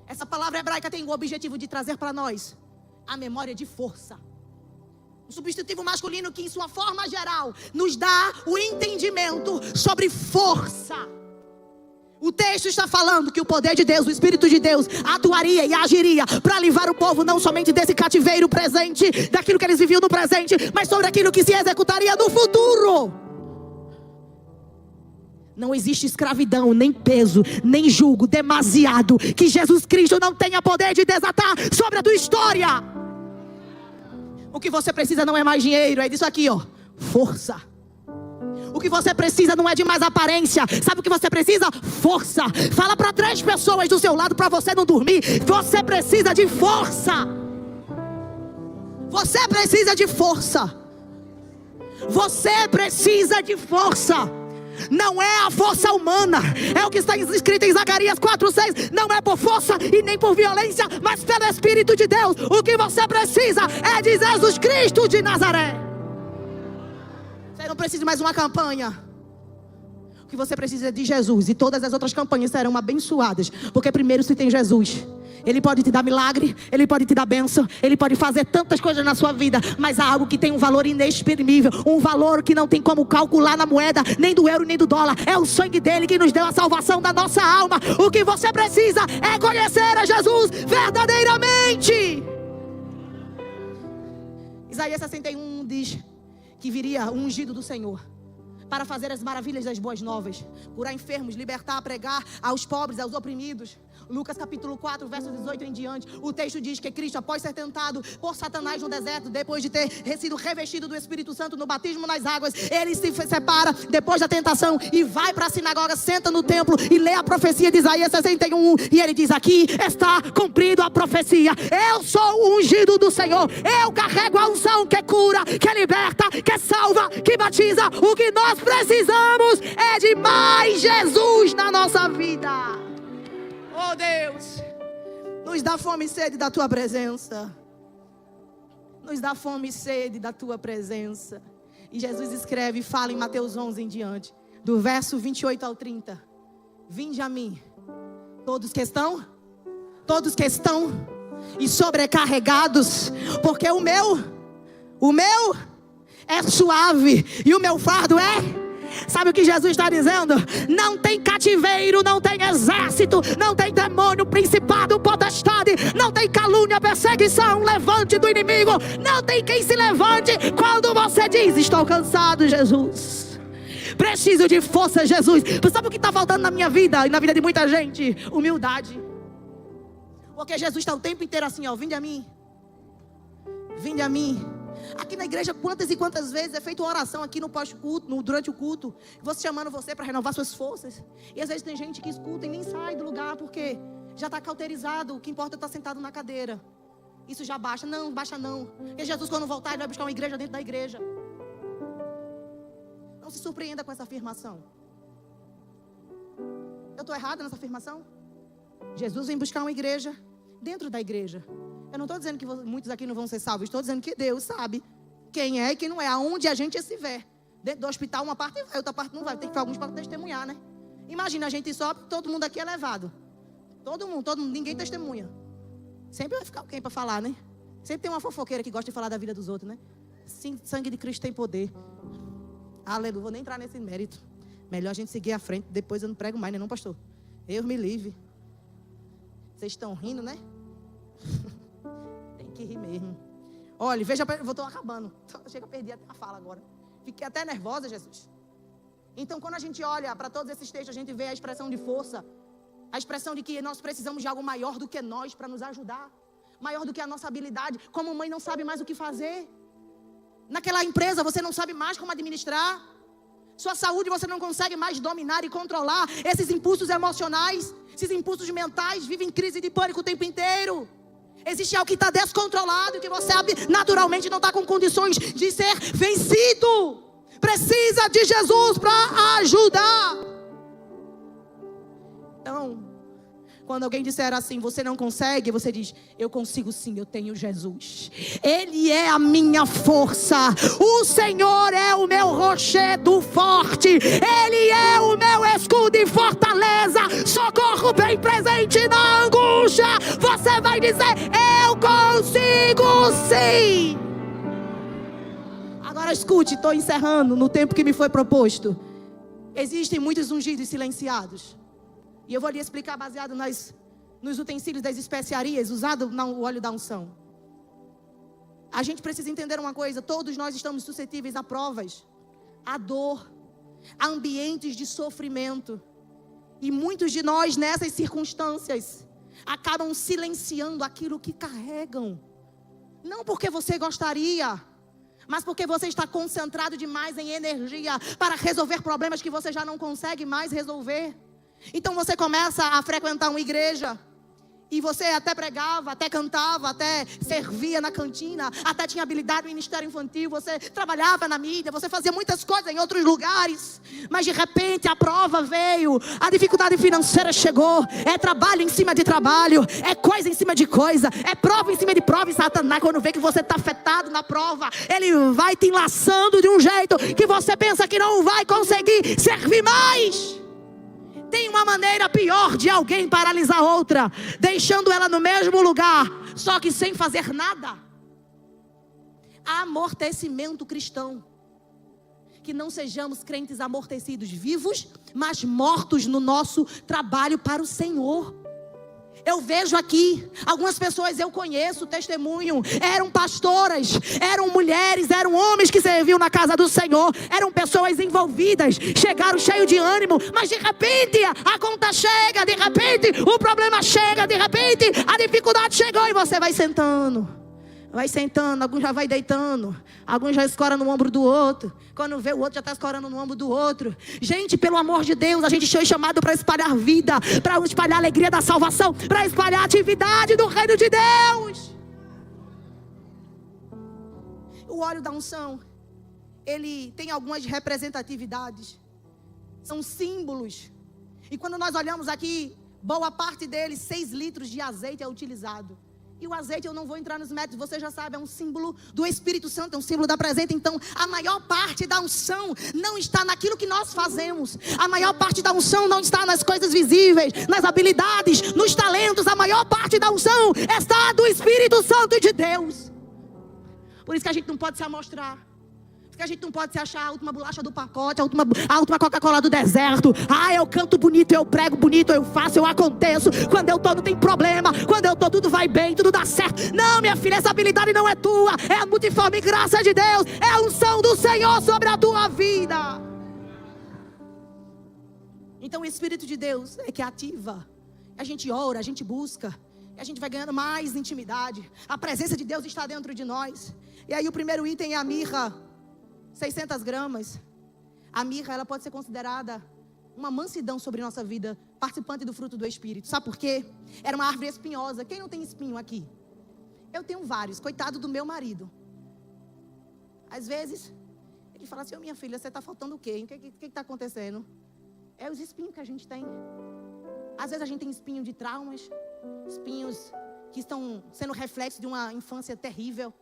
Essa palavra hebraica tem o objetivo de trazer para nós a memória de força. Um substantivo masculino que em sua forma geral nos dá o entendimento sobre força. O texto está falando que o poder de Deus, o Espírito de Deus atuaria e agiria para livrar o povo não somente desse cativeiro presente, daquilo que eles viviam no presente, mas sobre aquilo que se executaria no futuro. Não existe escravidão, nem peso, nem jugo demasiado que Jesus Cristo não tenha poder de desatar sobre a tua história. O que você precisa não é mais dinheiro, é disso aqui, ó, força. O que você precisa não é de mais aparência. Sabe o que você precisa? Força. Fala para 3 pessoas do seu lado para você não dormir. Você precisa de força. Você precisa de força. Você precisa de força. Não é a força humana, é o que está escrito em Zacarias 4:6. Não é por força e nem por violência, mas pelo Espírito de Deus. O que você precisa é de Jesus Cristo de Nazaré. Você não precisa de mais uma campanha. O que você precisa é de Jesus. E todas as outras campanhas serão abençoadas, porque primeiro se tem Jesus. Ele pode te dar milagre, Ele pode te dar bênção, Ele pode fazer tantas coisas na sua vida, mas há algo que tem um valor inexprimível, um valor que não tem como calcular na moeda, nem do euro nem do dólar. É o sangue dele que nos deu a salvação da nossa alma. O que você precisa é conhecer a Jesus verdadeiramente. Isaías 61 diz que viria o ungido do Senhor para fazer as maravilhas das boas novas, curar enfermos, libertar, pregar aos pobres, aos oprimidos. Lucas capítulo 4, verso 18 em diante, o texto diz que Cristo, após ser tentado por Satanás no deserto, depois de ter sido revestido do Espírito Santo no batismo nas águas, ele se separa depois da tentação e vai para a sinagoga, senta no templo e lê a profecia de Isaías 61, e ele diz: aqui está cumprido a profecia, eu sou o ungido do Senhor, eu carrego a unção que cura, que liberta, que salva, que batiza. O que nós precisamos é de mais Jesus na nossa vida. Oh Deus, nos dá fome e sede da tua presença. Nos dá fome e sede da tua presença. E Jesus escreve e fala em Mateus 11 em diante, do verso 28 ao 30: vinde a mim, todos que estão e sobrecarregados, porque o meu é suave e o meu fardo é... Sabe o que Jesus está dizendo? Não tem cativeiro, não tem exército, não tem demônio, principado, potestade, não tem calúnia, perseguição, levante do inimigo, não tem quem se levante quando você diz: estou cansado, Jesus, preciso de força, Jesus. Sabe o que está faltando na minha vida e na vida de muita gente? Humildade. Porque Jesus está o tempo inteiro assim, ó: vinde a mim, vinde a mim. Aqui na igreja, quantas e quantas vezes é feita uma oração aqui no pós-culto, durante o culto, você chamando você para renovar suas forças. E às vezes tem gente que escuta e nem sai do lugar, porque já está cauterizado. O que importa é estar sentado na cadeira. Isso já baixa. Não, baixa não. E Jesus, quando voltar, ele vai buscar uma igreja dentro da igreja. Não se surpreenda com essa afirmação. Eu estou errada nessa afirmação? Jesus vem buscar uma igreja dentro da igreja. Eu não estou dizendo que muitos aqui não vão ser salvos. Estou dizendo que Deus sabe quem é e quem não é. Aonde a gente estiver. Dentro do hospital, uma parte vai, outra parte não vai. Tem que ter alguns para testemunhar, né? Imagina, a gente sobe, todo mundo aqui é levado. Todo mundo, ninguém testemunha. Sempre vai ficar alguém para falar, né? Sempre tem uma fofoqueira que gosta de falar da vida dos outros, né? Sim, sangue de Cristo tem poder. Aleluia, vou nem entrar nesse mérito. Melhor a gente seguir à frente. Depois eu não prego mais, né, não, pastor? Eu me livre. Vocês estão rindo, né? Tem que rir mesmo. Olha, veja, eu estou acabando. Chega, perdi até a fala agora. Fiquei até nervosa, Jesus. Então, quando a gente olha para todos esses textos, a gente vê a expressão de força. A expressão de que nós precisamos de algo maior do que nós para nos ajudar. Maior do que a nossa habilidade. Como mãe não sabe mais o que fazer. Naquela empresa você não sabe mais como administrar. Sua saúde você não consegue mais dominar e controlar. Esses impulsos emocionais, esses impulsos mentais, vivem em crise de pânico o tempo inteiro. Existe algo que está descontrolado, que você naturalmente não está com condições de ser vencido. Precisa de Jesus para ajudar. Então, quando alguém disser assim, você não consegue, você diz: eu consigo sim, eu tenho Jesus. Ele é a minha força. O Senhor é o meu rochedo forte. Ele é o meu escudo e fortaleza. Socorro bem presente na angústia. Você vai dizer: eu consigo sim. Agora escute, estou encerrando no tempo que me foi proposto. Existem muitos ungidos silenciados. E eu vou lhe explicar baseado nos utensílios das especiarias usado no óleo da unção. A gente precisa entender uma coisa: todos nós estamos suscetíveis a provas, a dor, a ambientes de sofrimento. E muitos de nós nessas circunstâncias acabam silenciando aquilo que carregam. Não porque você gostaria, mas porque você está concentrado demais em energia para resolver problemas que você já não consegue mais resolver. Então você começa a frequentar uma igreja e você até pregava, até cantava, até servia na cantina, até tinha habilidade no ministério infantil, você trabalhava na mídia, você fazia muitas coisas em outros lugares, mas de repente a prova veio, a dificuldade financeira chegou, é trabalho em cima de trabalho, é coisa em cima de coisa, é prova em cima de prova, e Satanás, quando vê que você está afetado na prova, ele vai te enlaçando de um jeito que você pensa que não vai conseguir servir mais. Tem uma maneira pior de alguém paralisar outra, deixando ela no mesmo lugar, só que sem fazer nada. Amortecimento cristão. Que não sejamos crentes amortecidos, vivos, mas mortos no nosso trabalho para o Senhor. Eu vejo aqui, algumas pessoas eu conheço, testemunho, eram pastoras, eram mulheres, eram homens que serviam na casa do Senhor, eram pessoas envolvidas, chegaram cheios de ânimo, mas de repente a conta chega, de repente o problema chega, de repente a dificuldade chegou e você vai sentando, alguns já vai deitando, alguns já escora no ombro do outro, quando vê o outro já está escorando no ombro do outro. Gente, pelo amor de Deus, a gente foi chamado para espalhar vida, para espalhar a alegria da salvação, para espalhar a atividade do reino de Deus. O óleo da unção, ele tem algumas representatividades, são símbolos, e quando nós olhamos aqui, boa parte deles, 6 litros de azeite é utilizado. E o azeite, eu não vou entrar nos métodos, você já sabe, é um símbolo do Espírito Santo, é um símbolo da presença. Então, a maior parte da unção não está naquilo que nós fazemos. A maior parte da unção não está nas coisas visíveis, nas habilidades, nos talentos. A maior parte da unção está do Espírito Santo de Deus. Por isso que a gente não pode se amostrar. Porque a gente não pode se achar a última bolacha do pacote, a última Coca-Cola do deserto. Eu canto bonito, eu prego bonito, eu faço, eu aconteço. Quando eu tô não tem problema, quando eu tô tudo vai bem, tudo dá certo. Não, minha filha, essa habilidade não é tua, é a multiforme graça de Deus, é a unção do Senhor sobre a tua vida. Então o Espírito de Deus é que ativa. A gente ora, a gente busca, e a gente vai ganhando mais intimidade. A presença de Deus está dentro de nós. E aí o primeiro item é a mirra. 600 gramas. A mirra, ela pode ser considerada uma mansidão sobre nossa vida, participante do fruto do Espírito. Sabe por quê? Era uma árvore espinhosa. Quem não tem espinho aqui? Eu tenho vários, coitado do meu marido. Às vezes, ele fala assim: minha filha, você está faltando o quê? O que está acontecendo? É os espinhos que a gente tem. Às vezes a gente tem espinho de traumas, espinhos que estão sendo reflexo de uma infância terrível,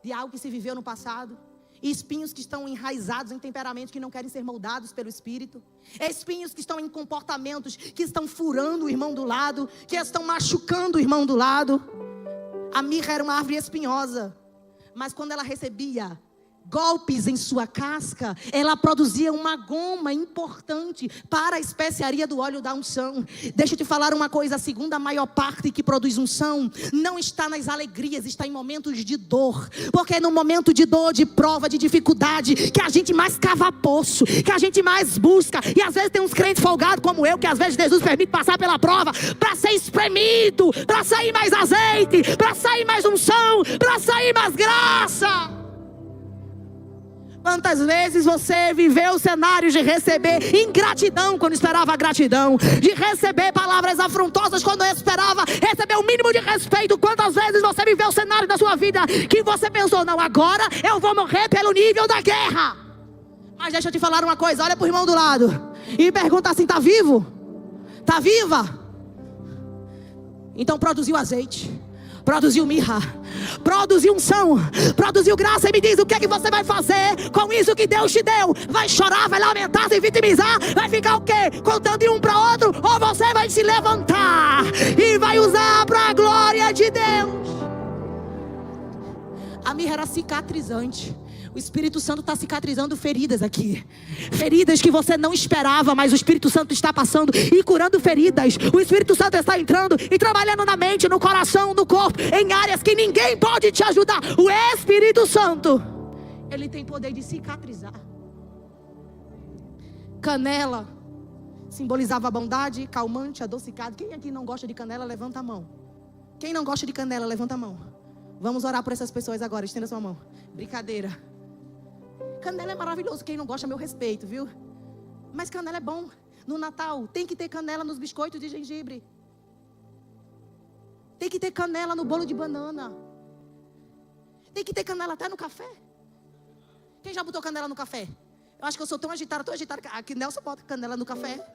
de algo que se viveu no passado. E espinhos que estão enraizados em temperamentos que não querem ser moldados pelo Espírito. Espinhos que estão em comportamentos que estão furando o irmão do lado, que estão machucando o irmão do lado. A mirra era uma árvore espinhosa, mas quando ela recebia golpes em sua casca, ela produzia uma goma importante para a especiaria do óleo da unção. Deixa eu te falar uma coisa: a segunda maior parte que produz unção não está nas alegrias, está em momentos de dor. Porque é no momento de dor, de prova, de dificuldade, que a gente mais cava poço, que a gente mais busca. E às vezes tem uns crentes folgados como eu, que às vezes Jesus permite passar pela prova para ser espremido, para sair mais azeite, para sair mais unção, para sair mais graça. Quantas vezes você viveu cenários de receber ingratidão quando esperava gratidão, de receber palavras afrontosas quando esperava receber o mínimo de respeito? Quantas vezes você viveu cenários da sua vida que você pensou: não, agora eu vou morrer pelo nível da guerra. Mas deixa eu te falar uma coisa, olha para o irmão do lado e pergunta assim: tá vivo? Tá viva? Então produziu azeite, produziu mirra, produziu unção, produziu graça. E me diz: o que é que você vai fazer com isso que Deus te deu? Vai chorar, vai lamentar, se vitimizar? Vai ficar o quê? Contando de um para outro? Ou você vai se levantar e vai usar para a glória de Deus? A mirra era cicatrizante. O Espírito Santo está cicatrizando feridas aqui. Feridas que você não esperava, mas o Espírito Santo está passando e curando feridas. O Espírito Santo está entrando e trabalhando na mente, no coração, no corpo, em áreas que ninguém pode te ajudar. O Espírito Santo, ele tem poder de cicatrizar. Canela simbolizava a bondade, calmante, adocicado. Quem aqui não gosta de canela, levanta a mão. Quem não gosta de canela, levanta a mão. Vamos orar por essas pessoas agora. Estenda sua mão. Brincadeira. Canela é maravilhoso. Quem não gosta, meu respeito, viu? Mas canela é bom. No Natal tem que ter canela nos biscoitos de gengibre. Tem que ter canela no bolo de banana. Tem que ter canela até no café. Quem já botou canela no café? Eu acho que eu sou tão agitada que Nelson bota canela no café.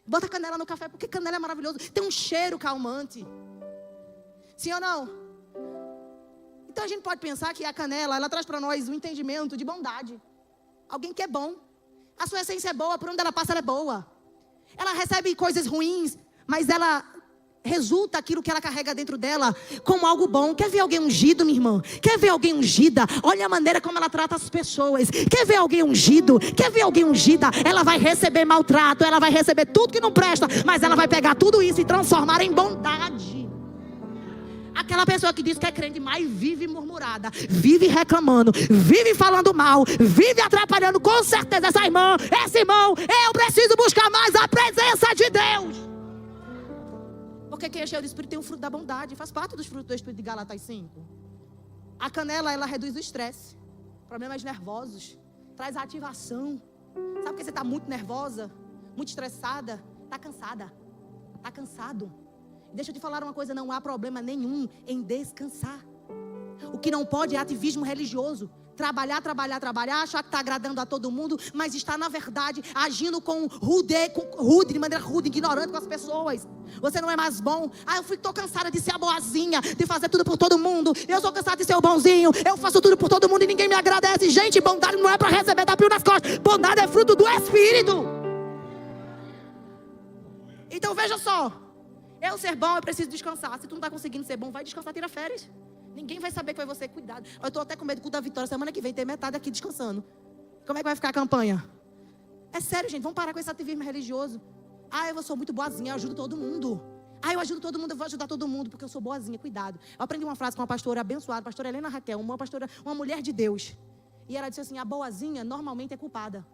Bota canela no café porque canela é maravilhoso. Tem um cheiro calmante. Sim ou não? Então a gente pode pensar que a canela, ela traz para nós um entendimento de bondade. Alguém que é bom. A sua essência é boa, por onde ela passa ela é boa. Ela recebe coisas ruins, mas ela resulta aquilo que ela carrega dentro dela como algo bom. Quer ver alguém ungido, minha irmã? Quer ver alguém ungida? Olha a maneira como ela trata as pessoas. Quer ver alguém ungido? Quer ver alguém ungida? Ela vai receber maltrato, ela vai receber tudo que não presta, mas ela vai pegar tudo isso e transformar em bondade. Aquela pessoa que diz que é crente, mas vive murmurada, vive reclamando, vive falando mal, vive atrapalhando, com certeza essa irmã, esse irmão, eu preciso buscar mais a presença de Deus. Porque quem é cheio do Espírito tem o fruto da bondade. Faz parte dos frutos do Espírito de Gálatas 5. A canela, ela reduz o estresse, problemas nervosos, traz a ativação. Sabe por que você está muito nervosa, muito estressada? Está cansada, está cansado. Deixa eu te falar uma coisa, não há problema nenhum em descansar. O que não pode é ativismo religioso. Trabalhar, achar que está agradando a todo mundo, mas está, na verdade, agindo rude, de maneira rude, ignorante com as pessoas. Você não é mais bom. Eu estou cansada de ser a boazinha, de fazer tudo por todo mundo. Eu sou cansada de ser o bonzinho. Eu faço tudo por todo mundo e ninguém me agradece. Gente, bondade não é para receber tapinha nas costas. Bondade é fruto do Espírito. Então veja só. Eu ser bom, eu preciso descansar. Se tu não está conseguindo ser bom, vai descansar, tira férias. Ninguém vai saber que foi você. Cuidado. Eu estou até com medo do culto da vitória. Semana que vem tem metade aqui descansando. Como é que vai ficar a campanha? É sério, gente. Vamos parar com esse ativismo religioso. Eu sou muito boazinha, eu ajudo todo mundo. Eu ajudo todo mundo, eu vou ajudar todo mundo, porque eu sou boazinha. Cuidado. Eu aprendi uma frase com uma pastora abençoada, a pastora Helena Raquel, uma mulher de Deus. E ela disse assim, a boazinha normalmente é culpada.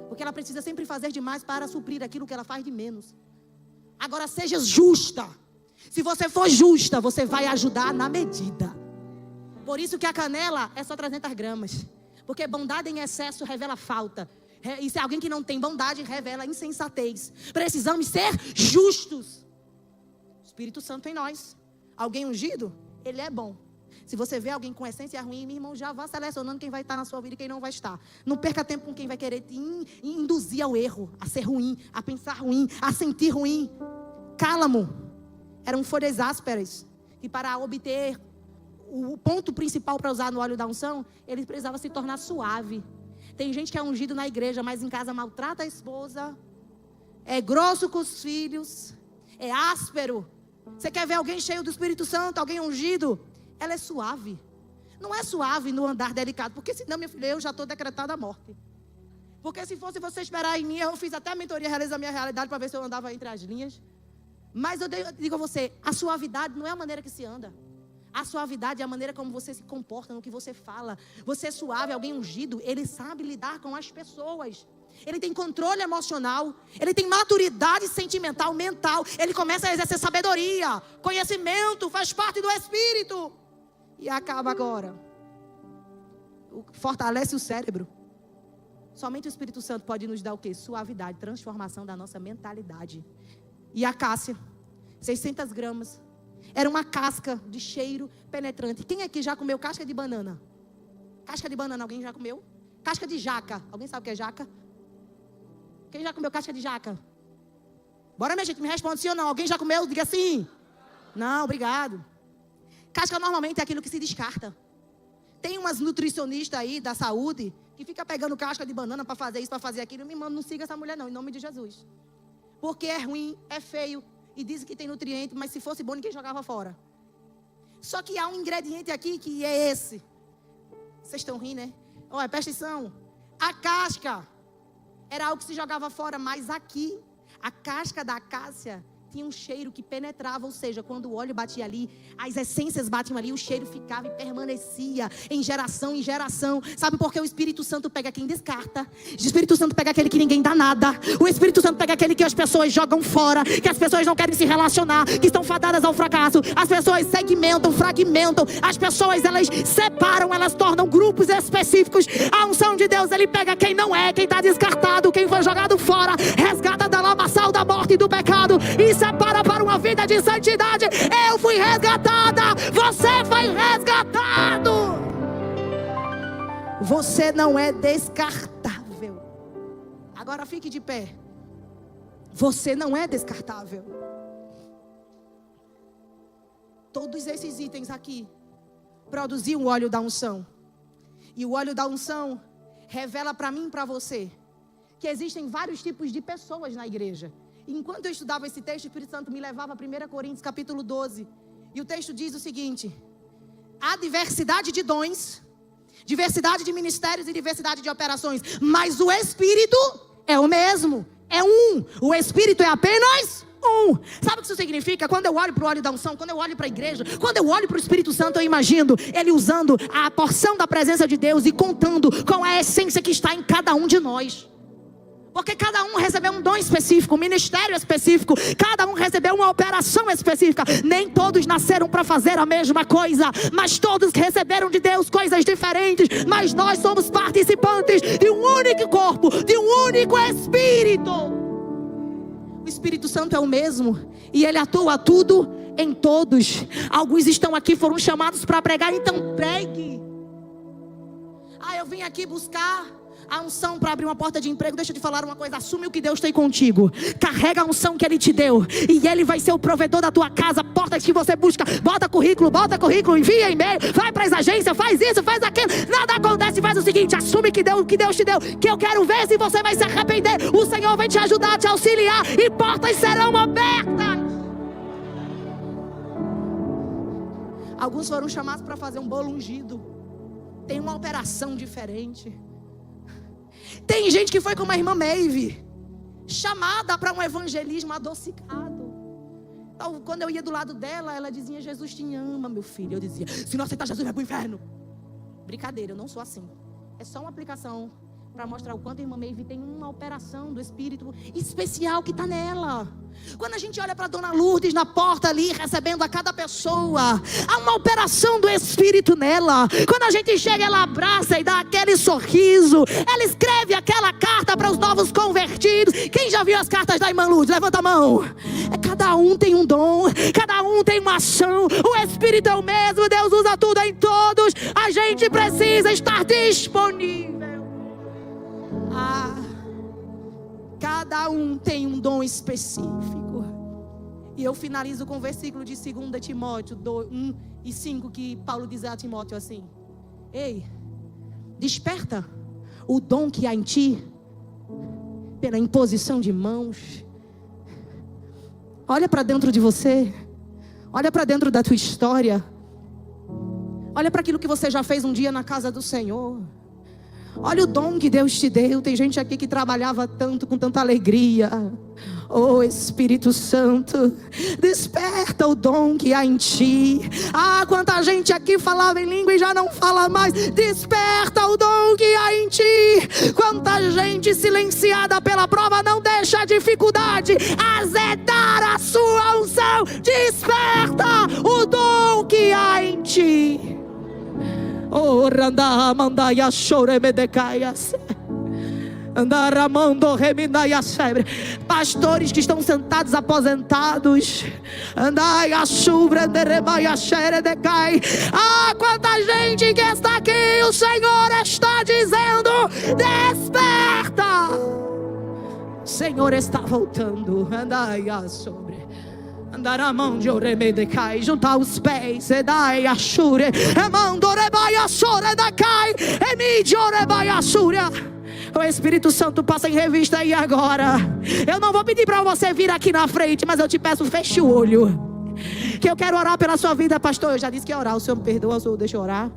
Porque ela precisa sempre fazer demais para suprir aquilo que ela faz de menos. Agora seja justa. Se você for justa, você vai ajudar na medida. Por isso que a canela é só 300 gramas. Porque bondade em excesso revela falta. E se alguém que não tem bondade revela insensatez. Precisamos ser justos. Espírito Santo em nós. Alguém ungido, ele é bom. Se você vê alguém com essência ruim, meu irmão, já vá selecionando quem vai estar na sua vida e quem não vai estar. Não perca tempo com quem vai querer te induzir ao erro, a ser ruim, a pensar ruim, a sentir ruim. Cálamo eram folhas ásperas e para obter o ponto principal para usar no óleo da unção, ele precisava se tornar suave. Tem gente que é ungido na igreja, mas em casa maltrata a esposa, é grosso com os filhos, é áspero. Você quer ver alguém cheio do Espírito Santo, alguém ungido? Ela é suave. Não é suave no andar delicado, porque senão, minha filha, eu já estou decretada a morte. Porque se fosse você esperar em mim, eu fiz até a mentoria Realiza a Minha Realidade para ver se eu andava entre as linhas. Mas eu digo a você, a suavidade não é a maneira que se anda. A suavidade é a maneira como você se comporta, no que você fala. Você é suave, alguém ungido, ele sabe lidar com as pessoas. Ele tem controle emocional, ele tem maturidade sentimental, mental. Ele começa a exercer sabedoria, conhecimento, faz parte do Espírito. E acaba agora. Fortalece o cérebro. Somente o Espírito Santo pode nos dar o quê? Suavidade, transformação da nossa mentalidade. E a cássia, 600 gramas. Era uma casca de cheiro penetrante. Quem aqui já comeu casca de banana? Casca de banana, alguém já comeu? Casca de jaca, alguém sabe o que é jaca? Quem já comeu casca de jaca? Bora, minha gente, me responde sim ou não. Alguém já comeu? Diga sim. Não, obrigado. Casca normalmente é aquilo que se descarta. Tem umas nutricionistas aí da saúde que fica pegando casca de banana para fazer isso, para fazer aquilo. Me manda, não siga essa mulher não, em nome de Jesus. Porque é ruim, é feio e dizem que tem nutriente, mas se fosse bom ninguém jogava fora. Só que há um ingrediente aqui que é esse. Vocês estão rindo, né? Olha, presta atenção. A casca era algo que se jogava fora, mas aqui, a casca da acácia tinha um cheiro que penetrava, ou seja, quando o óleo batia ali, as essências batiam ali, o cheiro ficava e permanecia em geração. Sabe por que o Espírito Santo pega quem descarta? O Espírito Santo pega aquele que ninguém dá nada. O Espírito Santo pega aquele que as pessoas jogam fora, que as pessoas não querem se relacionar, que estão fadadas ao fracasso. As pessoas segmentam, fragmentam. As pessoas, elas separam, elas tornam grupos específicos. A unção de Deus, ele pega quem não é, quem está descartado, quem foi jogado fora, resgata da lamaçal da morte e do pecado e separa para uma vida de santidade. Eu fui resgatada, você foi resgatado. Você não é descartável. Agora fique de pé. Você não é descartável. Todos esses itens aqui produziam o óleo da unção. E o óleo da unção revela para mim e para você que existem vários tipos de pessoas na igreja. Enquanto eu estudava esse texto, o Espírito Santo me levava a 1 Coríntios capítulo 12. E o texto diz o seguinte: há diversidade de dons, diversidade de ministérios e diversidade de operações, mas o Espírito é o mesmo, é um. O Espírito é apenas um. Sabe o que isso significa? Quando eu olho para o óleo da unção, quando eu olho para a igreja, quando eu olho para o Espírito Santo, eu imagino ele usando a porção da presença de Deus e contando com a essência que está em cada um de nós. Porque cada um recebeu um dom específico, um ministério específico, cada um recebeu uma operação específica. Nem todos nasceram para fazer a mesma coisa, mas todos receberam de Deus coisas diferentes. Mas nós somos participantes de um único corpo, de um único Espírito. O Espírito Santo é o mesmo e Ele atua tudo em todos. Alguns estão aqui, foram chamados para pregar, então pregue. Eu vim aqui buscar a unção para abrir uma porta de emprego. Deixa eu te falar uma coisa: assume o que Deus tem contigo, carrega a unção que Ele te deu, e Ele vai ser o provedor da tua casa. Portas que você busca, bota currículo, envia e-mail, vai para as agências, faz isso, faz aquilo, nada acontece. Faz o seguinte: assume que Deus te deu, que eu quero ver se você vai se arrepender. O Senhor vai te ajudar, te auxiliar, e portas serão abertas. Alguns foram chamados para fazer um bolo ungido, tem uma operação diferente. Tem gente que foi como a irmã Maeve, chamada para um evangelismo adocicado. Então, quando eu ia do lado dela, ela dizia: Jesus te ama, meu filho. Eu dizia: se não aceitar Jesus, vai para o inferno. Brincadeira, eu não sou assim. É só uma aplicação para mostrar o quanto a irmã Maeve tem uma operação do Espírito especial que está nela. Quando a gente olha para Dona Lourdes na porta ali, recebendo a cada pessoa, há uma operação do Espírito nela. Quando a gente chega, ela abraça e dá aquele sorriso. Ela escreve aquela carta para os novos convertidos. Quem já viu as cartas da irmã Lourdes? Levanta a mão. Cada um tem um dom, cada um tem uma ação. O Espírito é o mesmo, Deus usa tudo em todos. A gente precisa estar disponível. Cada um tem um dom específico. E eu finalizo com o versículo de 2 Timóteo 1 e 5, que Paulo diz a Timóteo assim: ei, desperta o dom que há em ti pela imposição de mãos. Olha para dentro de você, olha para dentro da tua história, olha para aquilo que você já fez um dia na casa do Senhor. Olha o dom que Deus te deu. Tem gente aqui que trabalhava tanto, com tanta alegria. Oh Espírito Santo, desperta o dom que há em ti. Quanta gente aqui falava em língua e já não fala mais. Desperta o dom que há em ti. Quanta gente silenciada pela prova, não deixa a dificuldade azedar a sua unção. Desperta o dom que há em ti. Oh, randa mandaya chore medecaias. Andaramando reminaya sebre. Pastores que estão sentados aposentados. Andai a chubra derebaya xere decai. Quanta gente que está aqui, o Senhor está dizendo: desperta. O Senhor está voltando. Andai a sobre. Andar a mão de oremedecai, juntar os pés, edai a shure, emando orebaia sore decai, emide orebaia sura. O Espírito Santo passa em revista aí agora. Eu não vou pedir para você vir aqui na frente, mas eu te peço, feche o olho, que eu quero orar pela sua vida, pastor. Eu já disse que ia orar, o Senhor me perdoa, o Senhor deixa eu orar.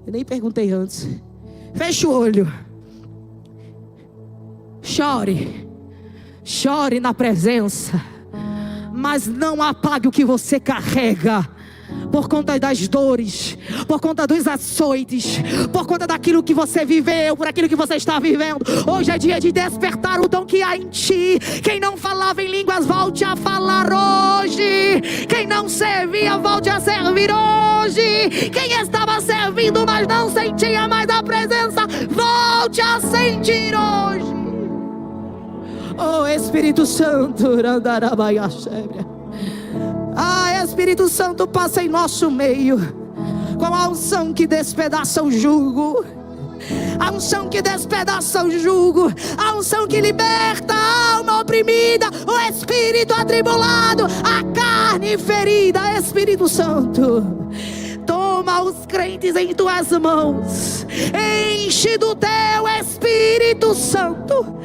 Eu nem perguntei antes. Feche o olho. Chore, chore na presença, mas não apague o que você carrega. Por conta das dores, por conta dos açoites, por conta daquilo que você viveu, por aquilo que você está vivendo. Hoje é dia de despertar o dom que há em ti. Quem não falava em línguas, volte a falar hoje. Quem não servia, volte a servir hoje. Quem estava servindo, mas não sentia mais a presença, volte a sentir hoje. Oh Espírito Santo, Espírito Santo, passa em nosso meio com a unção que despedaça o jugo, a unção que despedaça o jugo, a unção que liberta a alma oprimida, o espírito atribulado, a carne ferida. Espírito Santo, toma os crentes em tuas mãos Enche do teu Espírito Santo.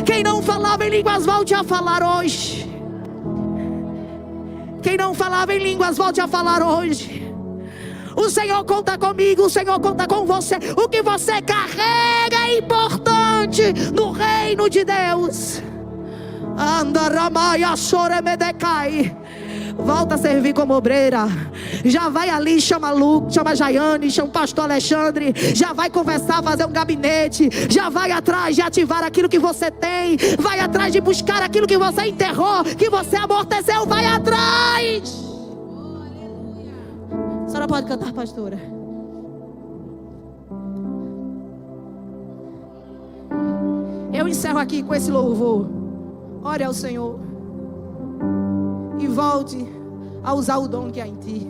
Quem não falava em línguas, volte a falar hoje. Quem não falava em línguas, volte a falar hoje. O Senhor conta comigo, o Senhor conta com você. O que você carrega é importante no reino de Deus. Volta a servir como obreira. Já vai ali, chama Lu, chama Jaiane, chama o pastor Alexandre. Já vai conversar, fazer um gabinete. Já vai atrás de ativar aquilo que você tem. Vai atrás de buscar aquilo que você enterrou, que você amorteceu. Vai atrás. A senhora pode cantar, pastora? Eu encerro aqui com esse louvor. Ore ao Senhor e volte a usar o dom que há em ti.